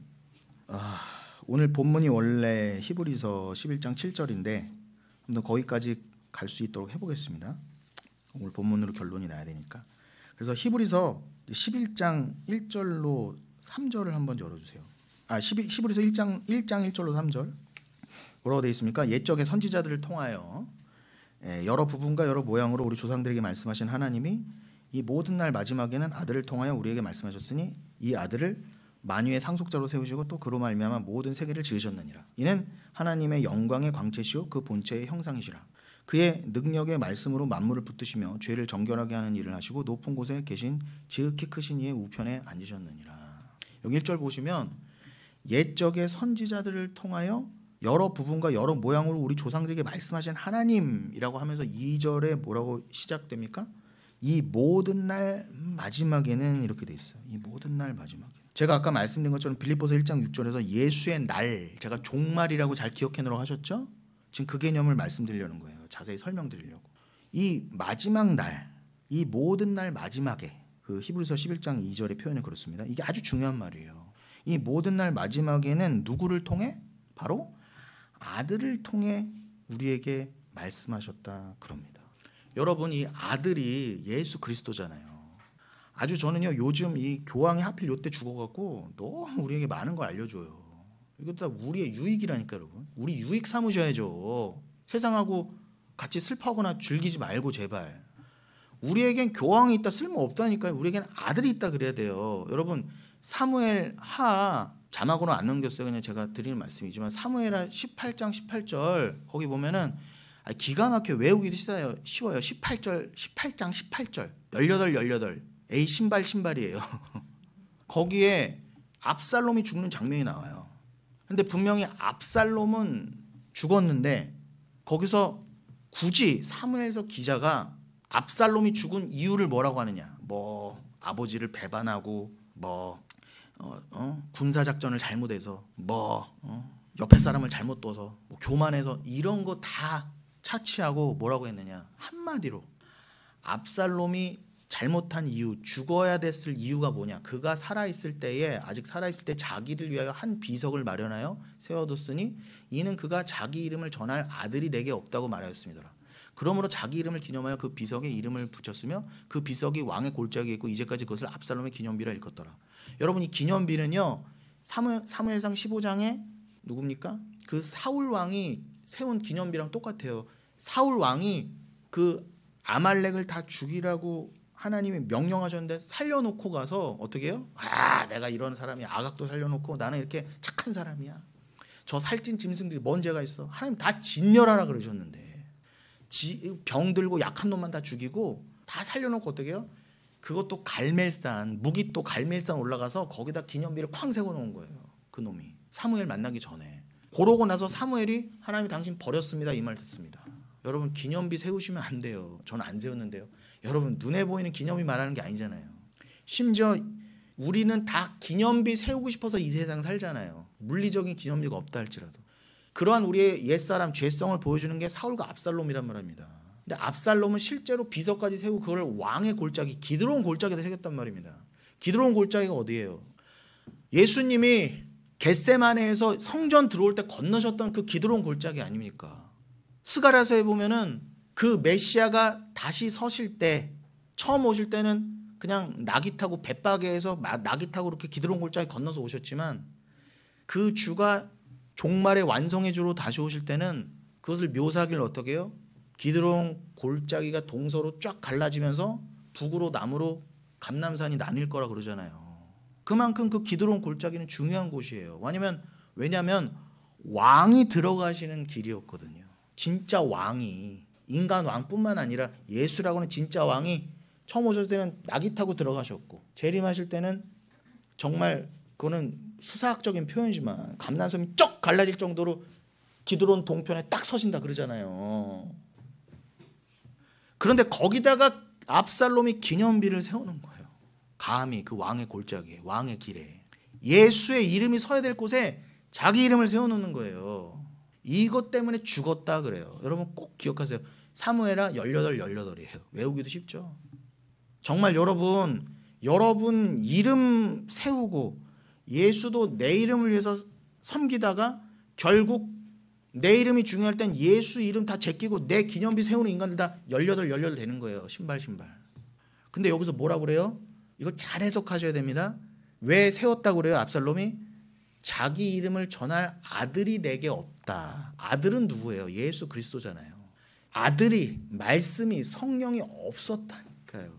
오늘 본문이 원래 히브리서 11장 7절인데 한번 거기까지 갈 수 있도록 해보겠습니다. 오늘 본문으로 결론이 나야 되니까. 그래서 히브리서 11장 1절로 3절을 한번 열어주세요. 히브리서 1장 1절로 3절 뭐라고 되어 있습니까? 옛적의 선지자들을 통하여 여러 부분과 여러 모양으로 우리 조상들에게 말씀하신 하나님이 이 모든 날 마지막에는 아들을 통하여 우리에게 말씀하셨으니 이 아들을 만유의 상속자로 세우시고 또 그로 말미암아 모든 세계를 지으셨느니라. 이는 하나님의 영광의 광채시요 그 본체의 형상이시라. 그의 능력의 말씀으로 만물을 붙드시며 죄를 정결하게 하는 일을 하시고 높은 곳에 계신 지극히 크신 이의 우편에 앉으셨느니라. 여기 1절 보시면 옛적의 선지자들을 통하여 여러 부분과 여러 모양으로 우리 조상들에게 말씀하신 하나님이라고 하면서 2절에 뭐라고 시작됩니까? 이 모든 날 마지막에는 이렇게 돼 있어요. 이 모든 날 마지막에. 제가 아까 말씀드린 것처럼 빌립보서 1장 6절에서 예수의 날, 제가 종말이라고 잘 기억해 놓으라고 하셨죠? 지금 그 개념을 말씀드리려는 거예요. 자세히 설명드리려고. 이 마지막 날, 이 모든 날 마지막에, 그 히브리서 11장 2절의 표현이 그렇습니다. 이게 아주 중요한 말이에요. 이 모든 날 마지막에는 누구를 통해? 바로 아들을 통해 우리에게 말씀하셨다 그럽니다. 여러분, 이 아들이 예수 그리스도잖아요. 아주 저는요, 요즘 이 교황이 하필 요때 죽어갖고 너무 우리에게 많은 걸 알려줘요. 이거 다 우리의 유익이라니까 여러분. 우리 유익 삼으셔야죠. 세상하고 같이 슬퍼하거나 즐기지 말고 제발. 우리에겐 교황이 있다 쓸모없다니까요. 우리에겐 아들이 있다 그래야 돼요. 여러분, 사무엘 하 자막으로 안 넘겼어요. 그냥 제가 드리는 말씀이지만 사무엘하 18장 18절 거기 보면은 기가 막혀 외우기도 쉬워요. 18장 18절 18 에이 신발이에요. 거기에 압살롬이 죽는 장면이 나와요. 근데 분명히 압살롬은 죽었는데 거기서 굳이 사무엘서 기자가 압살롬이 죽은 이유를 뭐라고 하느냐? 뭐 아버지를 배반하고 뭐 군사 작전을 잘못해서 옆에 사람을 잘못 둬서 뭐 교만해서 이런 거 다 차치하고 뭐라고 했느냐? 한마디로 압살롬이 잘못한 이유, 죽어야 됐을 이유가 뭐냐? 그가 살아있을 때에, 아직 살아있을 때 자기를 위하여 한 비석을 마련하여 세워뒀으니 이는 그가 자기 이름을 전할 아들이 내게 없다고 말하였습니다. 그러므로 자기 이름을 기념하여 그 비석에 이름을 붙였으며 그 비석이 왕의 골짜기에 있고 이제까지 그것을 압살롬의 기념비라 일컫더라. 여러분, 이 기념비는요, 사무엘상 15장에 누굽니까? 그 사울 왕이 세운 기념비랑 똑같아요. 사울 왕이 그 아말렉을 다 죽이라고 하나님이 명령하셨는데 살려놓고 가서 어떻게 해요? 내가 이런 사람이야. 아각도 살려놓고 나는 이렇게 착한 사람이야. 저 살찐 짐승들이 뭔 죄가 있어? 하나님 다 진멸하라 그러셨는데 병들고 약한 놈만 다 죽이고 다 살려놓고 어떻게 해요? 그것도 갈멜산, 무기 또 갈멜산 올라가서 거기다 기념비를 쾅 세워놓은 거예요. 그 놈이 사무엘 만나기 전에. 그러고 나서 사무엘이 하나님이 당신 버렸습니다 이 말 듣습니다. 여러분 기념비 세우시면 안 돼요. 저는 안 세웠는데요. 여러분 눈에 보이는 기념비 말하는 게 아니잖아요. 심지어 우리는 다 기념비 세우고 싶어서 이 세상 살잖아요. 물리적인 기념비가 없다 할지라도. 그러한 우리의 옛사람 죄성을 보여주는 게 사울과 압살롬이란 말입니다. 근데 압살롬은 실제로 비서까지 세우고 그걸 왕의 골짜기 기드론 골짜기에다 새겼단 말입니다. 기드론 골짜기가 어디예요? 예수님이 겟세마네에서 성전 들어올 때 건너셨던 그 기드론 골짜기 아닙니까? 스가랴서에 보면은 그 메시아가 다시 서실 때 처음 오실 때는 그냥 나귀 타고 벳바게에서 나귀 타고 이렇게 기드론 골짜기 건너서 오셨지만 그 주가 종말의 완성의 주로 다시 오실 때는 그것을 묘사하기를 어떻게 해요? 기드론 골짜기가 동서로 쫙 갈라지면서 북으로 남으로 감람산이 나뉠 거라 그러잖아요. 그만큼 그 기드론 골짜기는 중요한 곳이에요. 왜냐하면 왕이 들어가시는 길이었거든요. 진짜 왕이 인간 왕뿐만 아니라 예수라고는 진짜 왕이 처음 오셨을 때는 나귀 타고 들어가셨고 재림하실 때는 정말 그거는 수사학적인 표현이지만 감람산이 쩍 갈라질 정도로 기드론 동편에 딱 서신다 그러잖아요. 그런데 거기다가 압살롬이 기념비를 세우는 거예요. 감히 그 왕의 골짜기에 왕의 길에 예수의 이름이 서야 될 곳에 자기 이름을 세워놓는 거예요. 이것 때문에 죽었다 그래요. 여러분 꼭 기억하세요. 사무엘하 18이에요. 외우기도 쉽죠. 정말 여러분 이름 세우고 예수도 내 이름을 위해서 섬기다가 결국 내 이름이 중요할 땐 예수 이름 다 제끼고 내 기념비 세우는 인간들 다 18 되는 거예요. 신발. 근데 여기서 뭐라고 그래요? 이거 잘 해석하셔야 됩니다. 왜 세웠다고 그래요? 압살롬이 자기 이름을 전할 아들이 내게 없다. 아들은 누구예요? 예수 그리스도잖아요. 아들이 말씀이 성령이 없었다니까요.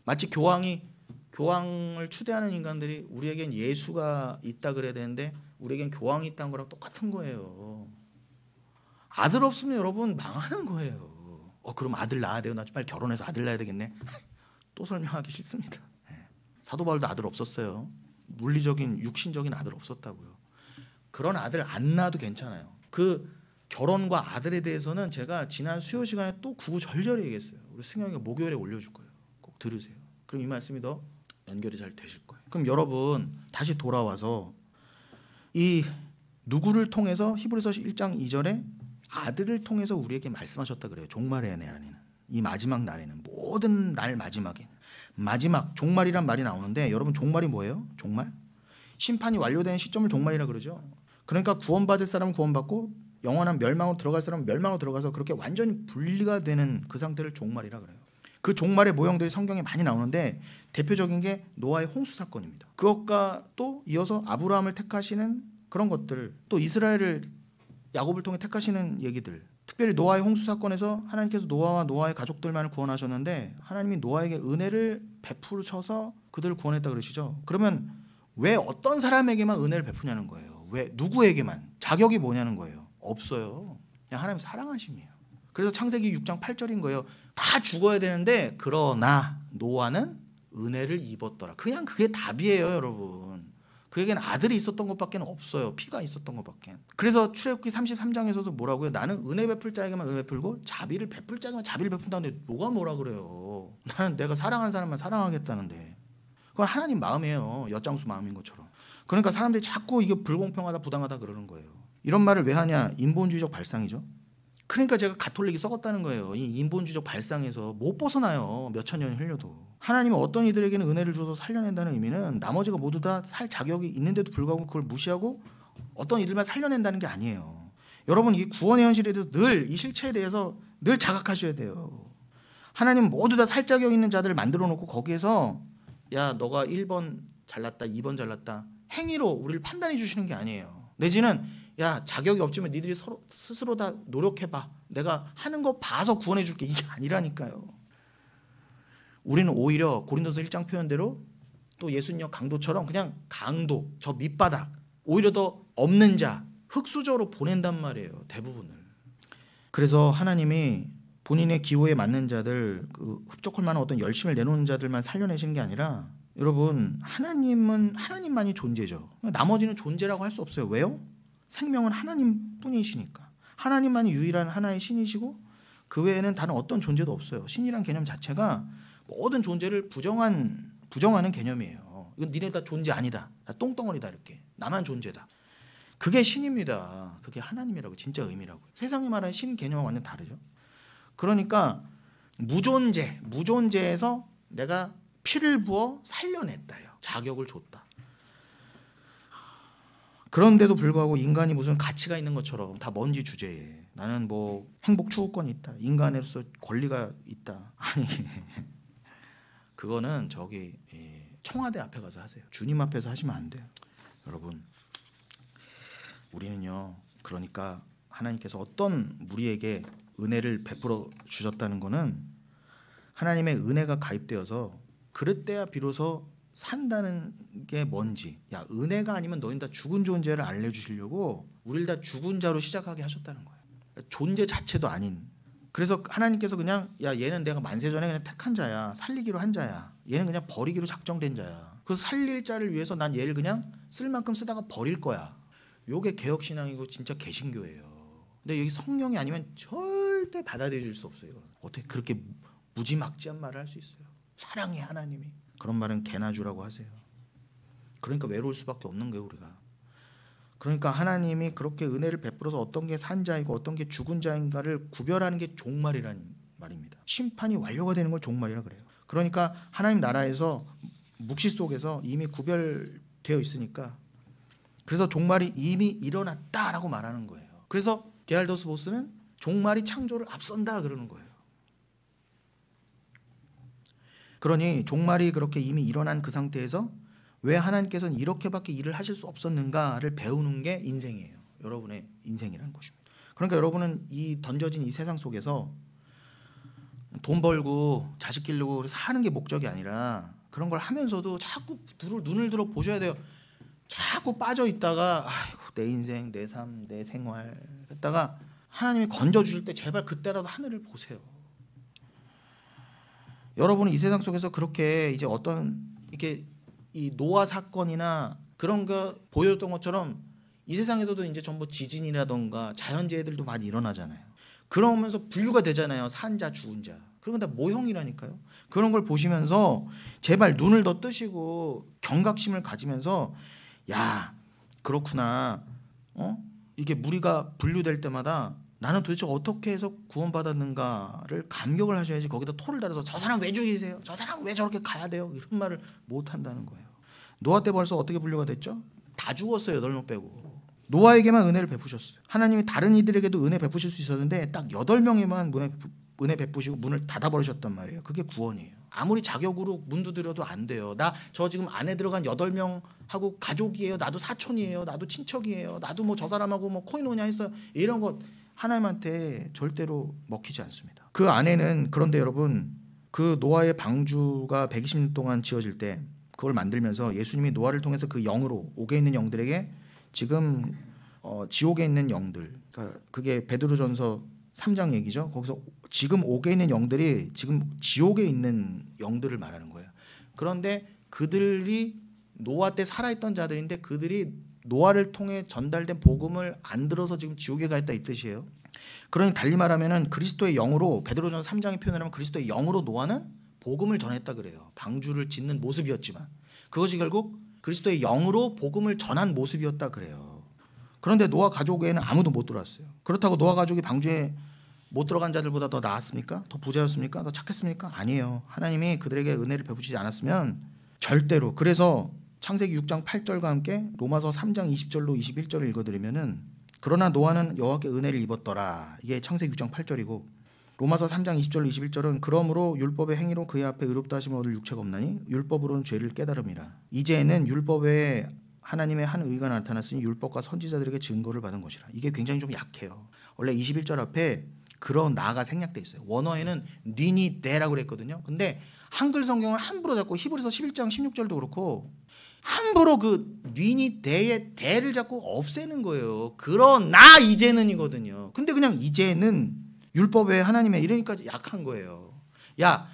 마치 교황을 추대하는 인간들이 우리에겐 예수가 있다 그래야 되는데 우리에겐 교황이 있다는 거랑 똑같은 거예요. 아들 없으면 여러분 망하는 거예요. 그럼 아들 낳아야 돼요? 나 빨리 결혼해서 아들 낳아야 되겠네. 또 설명하기 싫습니다. 사도 바울도 아들 없었어요. 물리적인 육신적인 아들 없었다고요. 그런 아들 안 낳아도 괜찮아요. 그 결혼과 아들에 대해서는 제가 지난 수요 시간에 또 구구절절히 얘기했어요. 우리 승영이가 목요일에 올려줄 거예요. 꼭 들으세요. 그럼 이 말씀이 더 연결이 잘 되실 거예요. 그럼 여러분 다시 돌아와서 이 누구를 통해서 히브리서 1장 2절에 아들을 통해서 우리에게 말씀하셨다 그래요. 종말의 날에는 이 마지막 날에는 모든 날 마지막에 마지막 종말이란 말이 나오는데 여러분 종말이 뭐예요? 종말? 심판이 완료되는 시점을 종말이라 그러죠. 그러니까 구원받을 사람은 구원받고 영원한 멸망으로 들어갈 사람은 멸망으로 들어가서 그렇게 완전히 분리가 되는 그 상태를 종말이라 그래요. 그 종말의 모형들이 성경에 많이 나오는데 대표적인 게 노아의 홍수 사건입니다. 그것과 또 이어서 아브라함을 택하시는 그런 것들, 또 이스라엘을 야곱을 통해 택하시는 얘기들, 특별히 노아의 홍수 사건에서 하나님께서 노아와 노아의 가족들만을 구원하셨는데 하나님이 노아에게 은혜를 베푸셔서 그들을 구원했다 그러시죠. 그러면 왜 어떤 사람에게만 은혜를 베푸냐는 거예요. 왜 누구에게만? 자격이 뭐냐는 거예요. 없어요. 그냥 하나님 사랑하심이에요. 그래서 창세기 6장 8절인 거예요. 다 죽어야 되는데 그러나 노아는 은혜를 입었더라. 그냥 그게 답이에요, 여러분. 그에게는 아들이 있었던 것밖에 없어요. 피가 있었던 것밖에. 그래서 출애굽기 33장에서도 뭐라고요? 나는 은혜 베풀 자에게만 은혜 베풀고 자비를 베풀 자에게만 자비를 베푼다는데 뭐라 그래요? 나는 내가 사랑하는 사람만 사랑하겠다는데. 그건 하나님 마음이에요. 엿장수 마음인 것처럼. 그러니까 사람들이 자꾸 이게 불공평하다 부당하다 그러는 거예요. 이런 말을 왜 하냐? 인본주의적 발상이죠. 그러니까 제가 가톨릭이 썩었다는 거예요. 이 인본주의적 발상에서 못 벗어나요. 몇천 년이 흘려도. 하나님은 어떤 이들에게는 은혜를 줘서 살려낸다는 의미는 나머지가 모두 다 살 자격이 있는데도 불구하고 그걸 무시하고 어떤 이들만 살려낸다는 게 아니에요. 여러분 이 구원의 현실에 대해서 늘 이 실체에 대해서 늘 자각하셔야 돼요. 하나님은 모두 다 살 자격 있는 자들을 만들어 놓고 거기에서 야 너가 1번 잘났다 2번 잘났다 행위로 우리를 판단해 주시는 게 아니에요. 내지는 야 자격이 없지만 니들이 스스로 다 노력해봐. 내가 하는 거 봐서 구원해 줄게. 이게 아니라니까요. 우리는 오히려 고린도서 1장 표현대로 또 예수님의 강도처럼 그냥 강도, 저 밑바닥, 오히려 더 없는 자, 흙수저로 보낸단 말이에요, 대부분을. 그래서 하나님이 본인의 기호에 맞는 자들, 그 흡족할 만한 어떤 열심을 내놓는 자들만 살려내시는 게 아니라, 여러분, 하나님은 하나님만이 존재죠. 나머지는 존재라고 할 수 없어요. 왜요? 생명은 하나님뿐이시니까. 하나님만이 유일한 하나의 신이시고 그 외에는 다른 어떤 존재도 없어요. 신이란 개념 자체가 모든 존재를 부정하는 개념이에요. 이건 니네 다 존재 아니다, 다 똥덩어리다, 이렇게. 나만 존재다. 그게 신입니다. 그게 하나님이라고, 진짜 의미라고. 세상에 말하는 신 개념은 완전 다르죠. 그러니까 무존재에서 내가 피를 부어 살려냈다요. 자격을 줬다. 그런데도 불구하고 인간이 무슨 가치가 있는 것처럼 다 먼지 주제에 나는 뭐 행복 추구권이 있다, 인간으로서 권리가 있다. 아니, 그거는 저기 청와대 앞에 가서 하세요. 주님 앞에서 하시면 안 돼요. 여러분, 우리는요, 그러니까 하나님께서 어떤 우리에게 은혜를 베풀어 주셨다는 거는 하나님의 은혜가 가입되어서 그릇돼야 비로소 산다는 게 뭔지, 야, 은혜가 아니면 너희는 다 죽은 존재를 알려주시려고 우리를 다 죽은 자로 시작하게 하셨다는 거예요. 존재 자체도 아닌. 그래서 하나님께서 그냥, 야, 얘는 내가 만세전에 그냥 택한 자야, 살리기로 한 자야, 얘는 그냥 버리기로 작정된 자야, 그래서 살릴 자를 위해서 난 얘를 그냥 쓸 만큼 쓰다가 버릴 거야. 요게 개혁신앙이고 진짜 개신교예요. 근데 여기 성령이 아니면 절대 받아들일 수 없어요. 어떻게 그렇게 무지막지한 말을 할 수 있어요? 사랑해 하나님이. 그런 말은 개나 주라고 하세요. 그러니까 외로울 수밖에 없는 거예요, 우리가. 그러니까 하나님이 그렇게 은혜를 베풀어서 어떤 게 산 자이고 어떤 게 죽은 자인가를 구별하는 게 종말이라는 말입니다. 심판이 완료가 되는 걸 종말이라 그래요. 그러니까 하나님 나라에서 묵시 속에서 이미 구별되어 있으니까, 그래서 종말이 이미 일어났다라고 말하는 거예요. 그래서 게알더스 보스는 종말이 창조를 앞선다 그러는 거예요. 그러니 종말이 그렇게 이미 일어난 그 상태에서 왜 하나님께서는 이렇게밖에 일을 하실 수 없었는가를 배우는 게 인생이에요. 여러분의 인생이라는 것입니다. 그러니까 여러분은 이 던져진 이 세상 속에서 돈 벌고 자식 기르고 사는 게 목적이 아니라, 그런 걸 하면서도 자꾸 눈을 들어 보셔야 돼요. 자꾸 빠져 있다가 아이고, 내 인생, 내 삶, 내 생활 했다가 하나님이 건져 주실 때 제발 그때라도 하늘을 보세요. 여러분은 이 세상 속에서 그렇게 이제 어떤 이렇게 이 노아 사건이나 그런 거 보여줬던 것처럼 이 세상에서도 이제 전부 지진이라던가 자연재해들도 많이 일어나잖아요. 그러면서 분류가 되잖아요. 산자, 죽은 자. 그런 건 다 모형이라니까요. 그런 걸 보시면서 제발 눈을 더 뜨시고 경각심을 가지면서, 야, 그렇구나. 이게 무리가 분류될 때마다 나는 도대체 어떻게 해서 구원받았는가를 감격을 하셔야지, 거기다 토를 달아서 저 사람 왜 죽이세요? 저 사람 왜 저렇게 가야 돼요? 이런 말을 못 한다는 거예요. 노아 때 벌써 어떻게 분류가 됐죠? 다 죽었어요. 8명 빼고. 노아에게만 은혜를 베푸셨어요. 하나님이 다른 이들에게도 은혜 베푸실 수 있었는데 딱 8명에만 은혜 베푸시고 문을 닫아버리셨단 말이에요. 그게 구원이에요. 아무리 자격으로 문 두드려도 안 돼요. 나 저 지금 안에 들어간 8명하고 가족이에요. 나도 사촌이에요. 나도 친척이에요. 나도 뭐 저 사람하고 뭐 코이노냐 했어요. 이런 것 하나님한테 절대로 먹히지 않습니다. 그 안에는, 그런데 여러분, 그 노아의 방주가 120년 동안 지어질 때 그걸 만들면서 예수님이 노아를 통해서 그 영으로, 옥에 있는 영들에게 지금 지옥에 있는 영들, 그러니까 그게 베드로전서 3장 얘기죠. 거기서 지금 옥에 있는 영들이 지금 지옥에 있는 영들을 말하는 거예요. 그런데 그들이 노아 때 살아있던 자들인데 그들이 노아를 통해 전달된 복음을 안 들어서 지금 지옥에 가 있다, 이 뜻이에요. 그러니 달리 말하면은 그리스도의 영으로, 베드로전서 3장의 표현을 하면 그리스도의 영으로 노아는 복음을 전했다 그래요. 방주를 짓는 모습이었지만 그것이 결국 그리스도의 영으로 복음을 전한 모습이었다 그래요. 그런데 노아 가족에는 아무도 못 들어왔어요. 그렇다고 노아 가족이 방주에 못 들어간 자들보다 더 나았습니까? 더 부자였습니까? 더 착했습니까? 아니에요. 하나님이 그들에게 은혜를 베푸시지 않았으면 절대로. 그래서 창세기 6장 8절과 함께 로마서 3장 20절로 21절을 읽어드리면은, 그러나 노아는 여호와께 은혜를 입었더라. 이게 창세기 6장 8절이고, 로마서 3장 20절로 21절은 그러므로 율법의 행위로 그의 앞에 의롭다 하심을 얻을 육체가 없나니 율법으로는 죄를 깨달음이라. 이제는 율법에 하나님의 한 의가 나타났으니 율법과 선지자들에게 증거를 받은 것이라. 이게 굉장히 좀 약해요. 원래 21절 앞에 그러나가 생략돼 있어요. 원어에는 니니 데라고 그랬거든요. 근데 한글 성경을 함부로 잡고 히브리서 11장 16절도 그렇고 함부로 그 뉘니 대의 대를 자꾸 없애는 거예요. 그러나 이제는이거든요. 근데 그냥 이제는 율법에 하나님의 이러니까 약한 거예요. 야,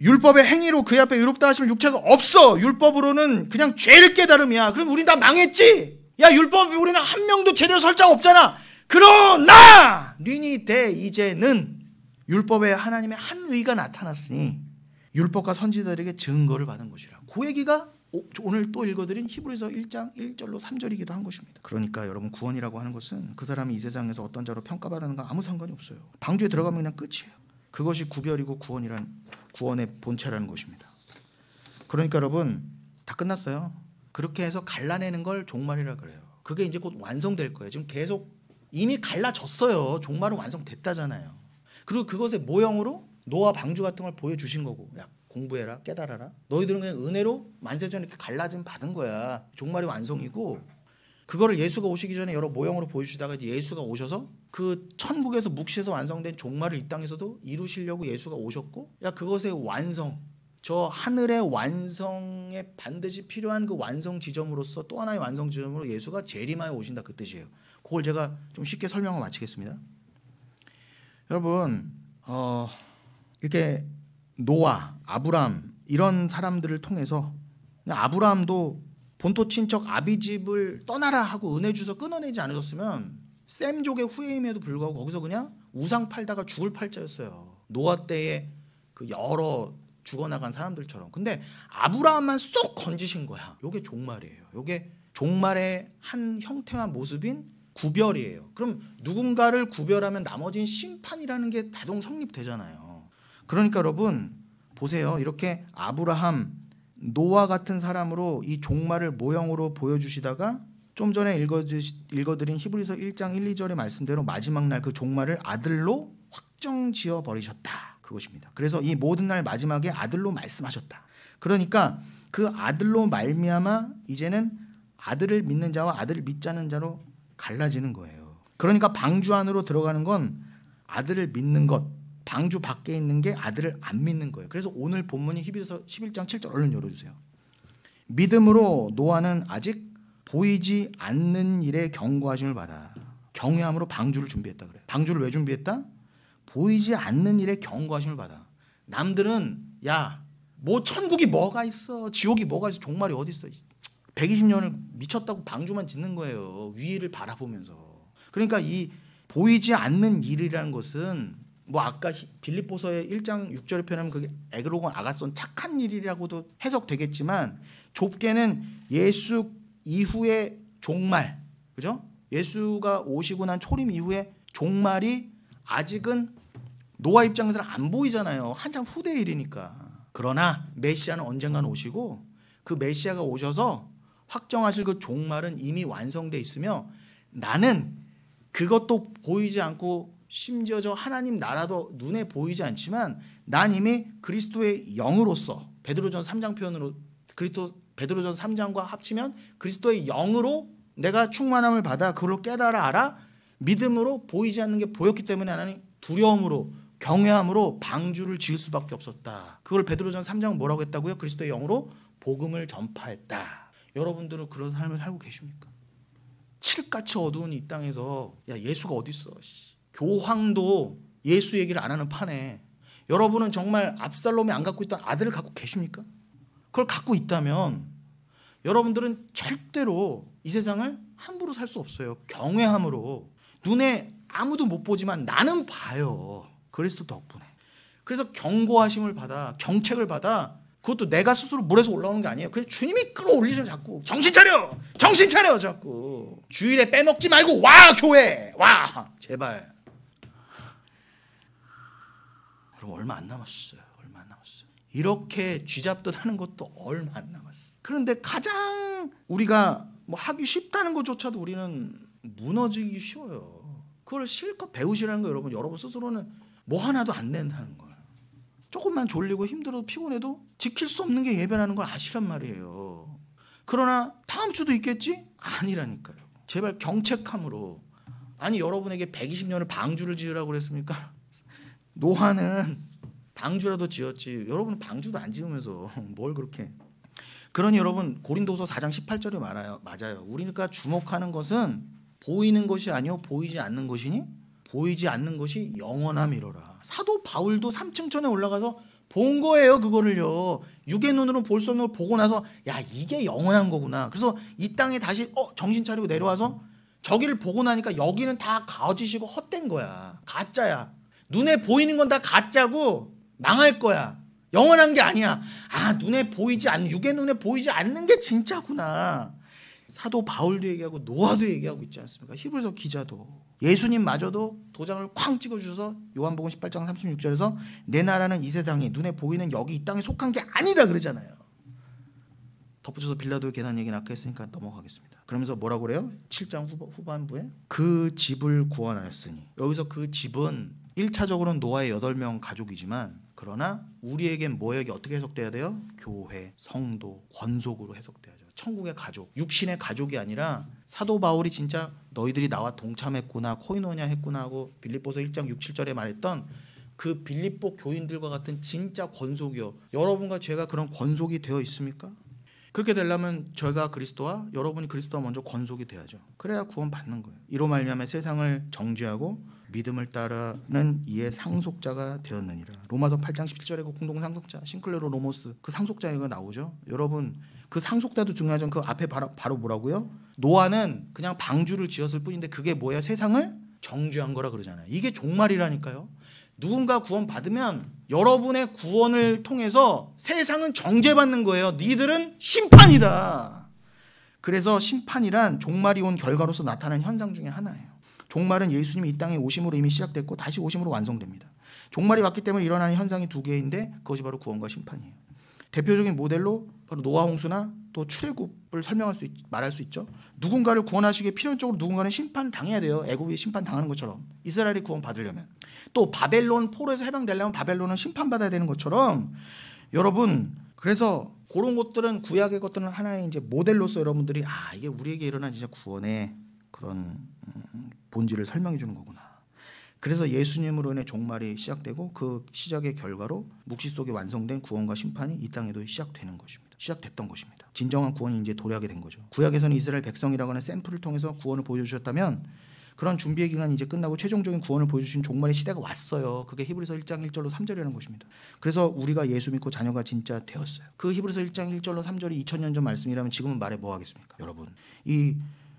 율법의 행위로 그의 앞에 의롭다 하시면 육체가 없어. 율법으로는 그냥 죄를 깨달음이야. 그럼 우린 다 망했지. 야, 율법이 우리는 한 명도 제대로 설 자 없잖아. 그러나 뉘니 대 이제는 율법에 하나님의 한 의가 나타났으니 율법과 선지자들에게 증거를 받은 것이라. 그 얘기가 오늘 또 읽어드린 히브리서 1장 1절로 3절이기도 한 것입니다. 그러니까 여러분, 구원이라고 하는 것은 그 사람이 이 세상에서 어떤 자로 평가받는 건 아무 상관이 없어요. 방주에 들어가면 그냥 끝이에요. 그것이 구별이고 구원의 본체라는 것입니다. 그러니까 여러분, 다 끝났어요. 그렇게 해서 갈라내는 걸 종말이라 그래요. 그게 이제 곧 완성될 거예요. 지금 계속 이미 갈라졌어요. 종말은 완성됐다잖아요. 그리고 그것의 모형으로 노아 방주 같은 걸 보여주신 거고, 야, 공부해라, 깨달아라. 너희들은 그냥 은혜로 만세전 이렇게 갈라짐 받은 거야. 종말이 완성이고, 그거를 예수가 오시기 전에 여러 모형으로 보여주시다가 이제 예수가 오셔서 그 천국에서 묵시에서 완성된 종말을 이 땅에서도 이루시려고 예수가 오셨고, 야, 그것의 완성, 저 하늘의 완성에 반드시 필요한 그 완성 지점으로서 또 하나의 완성 지점으로 예수가 재림하여 오신다, 그 뜻이에요. 그걸 제가 좀 쉽게 설명을 마치겠습니다. 여러분, 이렇게 노아, 아브람 이런 사람들을 통해서 아브람도 본토 친척 아비집을 떠나라 하고 은혜 주서 끊어내지 않으셨으면 셈족의 후예임에도 불구하고 거기서 그냥 우상 팔다가 죽을 팔자였어요. 노아 때에 그 여러 죽어나간 사람들처럼. 근데 아브라함만 쏙 건지신 거야. 이게 종말이에요. 이게 종말의 한 형태와 모습인 구별이에요. 그럼 누군가를 구별하면 나머지는 심판이라는 게 자동 성립되잖아요. 그러니까 여러분 보세요. 이렇게 아브라함, 노아 같은 사람으로 이 종말을 모형으로 보여주시다가 좀 전에 읽어드린 히브리서 1장 1, 2절의 말씀대로 마지막 날 그 종말을 아들로 확정지어 버리셨다. 그것입니다. 그래서 이 모든 날 마지막에 아들로 말씀하셨다. 그러니까 그 아들로 말미암아 이제는 아들을 믿는 자와 아들을 믿지 않는 자로 갈라지는 거예요. 그러니까 방주 안으로 들어가는 건 아들을 믿는 것, 방주 밖에 있는 게 아들을 안 믿는 거예요. 그래서 오늘 본문이 히브리서 11장 7절 얼른 열어주세요. 믿음으로 노아는 아직 보이지 않는 일에 경고하심을 받아 경외함으로 방주를 준비했다 그래요. 방주를 왜 준비했다? 보이지 않는 일에 경고하심을 받아. 남들은 야, 뭐 천국이 뭐가 있어, 지옥이 뭐가 있어, 종말이 어디 있어, 120년을 미쳤다고 방주만 짓는 거예요. 위를 바라보면서. 그러니까 이 보이지 않는 일이라는 것은 뭐 아까 빌립보서의 1장 6절에 표현하면 그게 에그로곤 아가손 착한 일이라고도 해석되겠지만 좁게는 예수 이후의 종말, 그죠? 예수가 오시고 난 초림 이후에 종말이 아직은 노아 입장에서는 안 보이잖아요. 한참 후대의 일이니까. 그러나 메시아는 언젠가는 오시고 그 메시아가 오셔서 확정하실 그 종말은 이미 완성돼 있으며 나는 그것도 보이지 않고 심지어 저 하나님 나라도 눈에 보이지 않지만 난 이미 그리스도의 영으로서 베드로전 3장 표현으로 베드로전 3장과 합치면 그리스도의 영으로 내가 충만함을 받아 그걸로 깨달아 알아 믿음으로 보이지 않는 게 보였기 때문에 하나님 두려움으로 경외함으로 방주를 지을 수밖에 없었다. 그걸 베드로전 3장은 뭐라고 했다고요? 그리스도의 영으로 복음을 전파했다. 여러분들은 그런 삶을 살고 계십니까? 칠같이 어두운 이 땅에서 야, 예수가 어디 있어? 교황도 예수 얘기를 안 하는 판에 여러분은 정말 압살롬이 안 갖고 있던 아들을 갖고 계십니까? 그걸 갖고 있다면 여러분들은 절대로 이 세상을 함부로 살 수 없어요. 경외함으로. 눈에 아무도 못 보지만 나는 봐요. 그리스도 덕분에. 그래서 경고하심을 받아, 경책을 받아. 그것도 내가 스스로 물에서 올라오는 게 아니에요. 그냥 주님이 끌어올리죠. 자꾸 정신 차려, 정신 차려. 자꾸 주일에 빼먹지 말고 와, 교회 와, 제발. 여러분 얼마 안 남았어요. 얼마 안 남았어요. 이렇게 쥐잡듯 하는 것도 얼마 안 남았어요. 그런데 가장 우리가 뭐 하기 쉽다는 것조차도 우리는 무너지기 쉬워요. 그걸 실컷 배우시라는 거예요. 여러분 스스로는 뭐 하나도 안 낸다는 거예요. 조금만 졸리고 힘들어도 피곤해도 지킬 수 없는 게 예배라는 걸 아시란 말이에요. 그러나 다음 주도 있겠지? 아니라니까요. 제발 경책함으로. 아니 여러분에게 120년을 방주를 지으라고 그랬습니까? 노아는 방주라도 지었지. 여러분은 방주도 안 지으면서 뭘 그렇게. 그러니 여러분 고린도서 4장 18절에 맞아요. 우리가 주목하는 것은 보이는 것이 아니요 보이지 않는 것이니 보이지 않는 것이 영원함이로라. 사도 바울도 3층천에 올라가서 본 거예요. 그거를요. 육의 눈으로 볼 수 없는 걸 보고 나서 야 이게 영원한 거구나. 그래서 이 땅에 다시 정신 차리고 내려와서 저기를 보고 나니까 여기는 다 거짓이고 헛된 거야. 가짜야. 눈에 보이는 건 다 가짜고 망할 거야. 영원한 게 아니야. 눈에 보이지 않는 육의 눈에 보이지 않는 게 진짜구나. 사도 바울도 얘기하고 노아도 얘기하고 있지 않습니까? 히브리서 기자도. 예수님마저도 도장을 쾅 찍어주셔서 요한복음 18장 36절에서 내 나라는 이 세상에 눈에 보이는 여기 이 땅에 속한 게 아니다 그러잖아요. 덧붙여서 빌라도의 계단 얘기는 아까 했으니까 넘어가겠습니다. 그러면서 뭐라고 그래요? 7장 후반부에 그 집을 구원하였으니, 여기서 그 집은 1차적으로는 노아의 8명 가족이지만 그러나 우리에겐 뭐에게 어떻게 해석돼야 돼요? 교회, 성도, 권속으로 해석돼야죠. 천국의 가족, 육신의 가족이 아니라 사도 바울이 진짜 너희들이 나와 동참했구나, 코이노냐 했구나 하고 빌립보서 1장 6, 7절에 말했던 그 빌립보 교인들과 같은 진짜 권속이요. 여러분과 제가 그런 권속이 되어 있습니까? 그렇게 되려면 저희가 그리스도와 여러분이 그리스도와 먼저 권속이 돼야죠. 그래야 구원 받는 거예요. 이로 말미암아 세상을 정죄하고 믿음을 따르는 이의 상속자가 되었느니라. 로마서 8장 17절에 그 공동 상속자 싱클레로 로모스 그 상속자가 나오죠. 여러분 그 상속자도 중요하죠. 그 앞에 바로 뭐라고요? 노아는 그냥 방주를 지었을 뿐인데 그게 뭐야? 세상을 정죄한 거라 그러잖아요. 이게 종말이라니까요. 누군가 구원 받으면 여러분의 구원을 통해서 세상은 정죄받는 거예요. 니들은 심판이다. 그래서 심판이란 종말이 온 결과로서 나타나는 현상 중에 하나예요. 종말은 예수님이 이 땅에 오심으로 이미 시작됐고 다시 오심으로 완성됩니다. 종말이 왔기 때문에 일어나는 현상이 두 개인데 그것이 바로 구원과 심판이에요. 대표적인 모델로 바로 노아 홍수나 또 출애굽을 말할 수 있죠. 누군가를 구원하시기에 필연적으로 누군가는 심판을 당해야 돼요. 애굽이 심판 당하는 것처럼 이스라엘이 구원 받으려면, 또 바벨론 포로에서 해방되려면 바벨론은 심판받아야 되는 것처럼 여러분, 그래서 그런 것들은 구약의 것들은 하나의 이제 모델로서 여러분들이 이게 우리에게 일어난 진짜 구원의 그런 본질을 설명해 주는 거구나. 그래서 예수님으로 인해 종말이 시작되고 그 시작의 결과로 묵시 속에 완성된 구원과 심판이 이 땅에도 시작됐던 것입니다. 진정한 구원이 이제 도래하게 된 거죠. 구약에서는 이스라엘 백성이라고 하는 샘플을 통해서 구원을 보여주셨다면 그런 준비의 기간이 이제 끝나고 최종적인 구원을 보여주신 종말의 시대가 왔어요. 그게 히브리서 1장 1절로 3절이라는 것입니다. 그래서 우리가 예수 믿고 자녀가 진짜 되었어요. 그 히브리서 1장 1절로 3절이 2000년 전 말씀이라면 지금은 말해 뭐 하겠습니까? 여러분,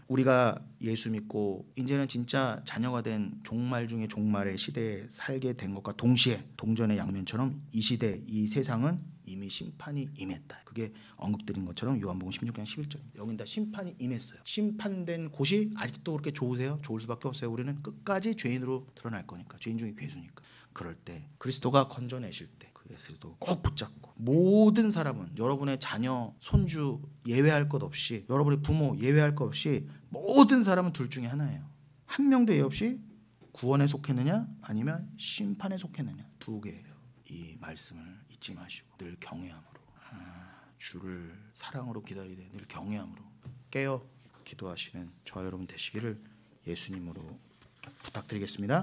우리가 예수 믿고 이제는 진짜 자녀가 된 종말 중에 종말의 시대에 살게 된 것과 동시에 동전의 양면처럼 이 시대, 이 세상은 이미 심판이 임했다. 그게 언급드린 것처럼 요한복음 16장 11절입니다. 여긴 다 심판이 임했어요. 심판된 곳이 아직도 그렇게 좋으세요? 좋을 수밖에 없어요. 우리는 끝까지 죄인으로 드러날 거니까. 죄인 중에 괴수니까. 그럴 때 그리스도가 건져내실 때 그 예수도 꼭 붙잡고, 모든 사람은 여러분의 자녀, 손주 예외할 것 없이, 여러분의 부모 예외할 것 없이 모든 사람은 둘 중에 하나예요. 한 명도 예외 없이 구원에 속했느냐 아니면 심판에 속했느냐, 두 개예요. 이 말씀을 잊지 마시고 늘 경외함으로, 주를 사랑으로 기다리되 늘 경외함으로 깨어 기도하시는 저와 여러분 되시기를 예수님으로 부탁드리겠습니다.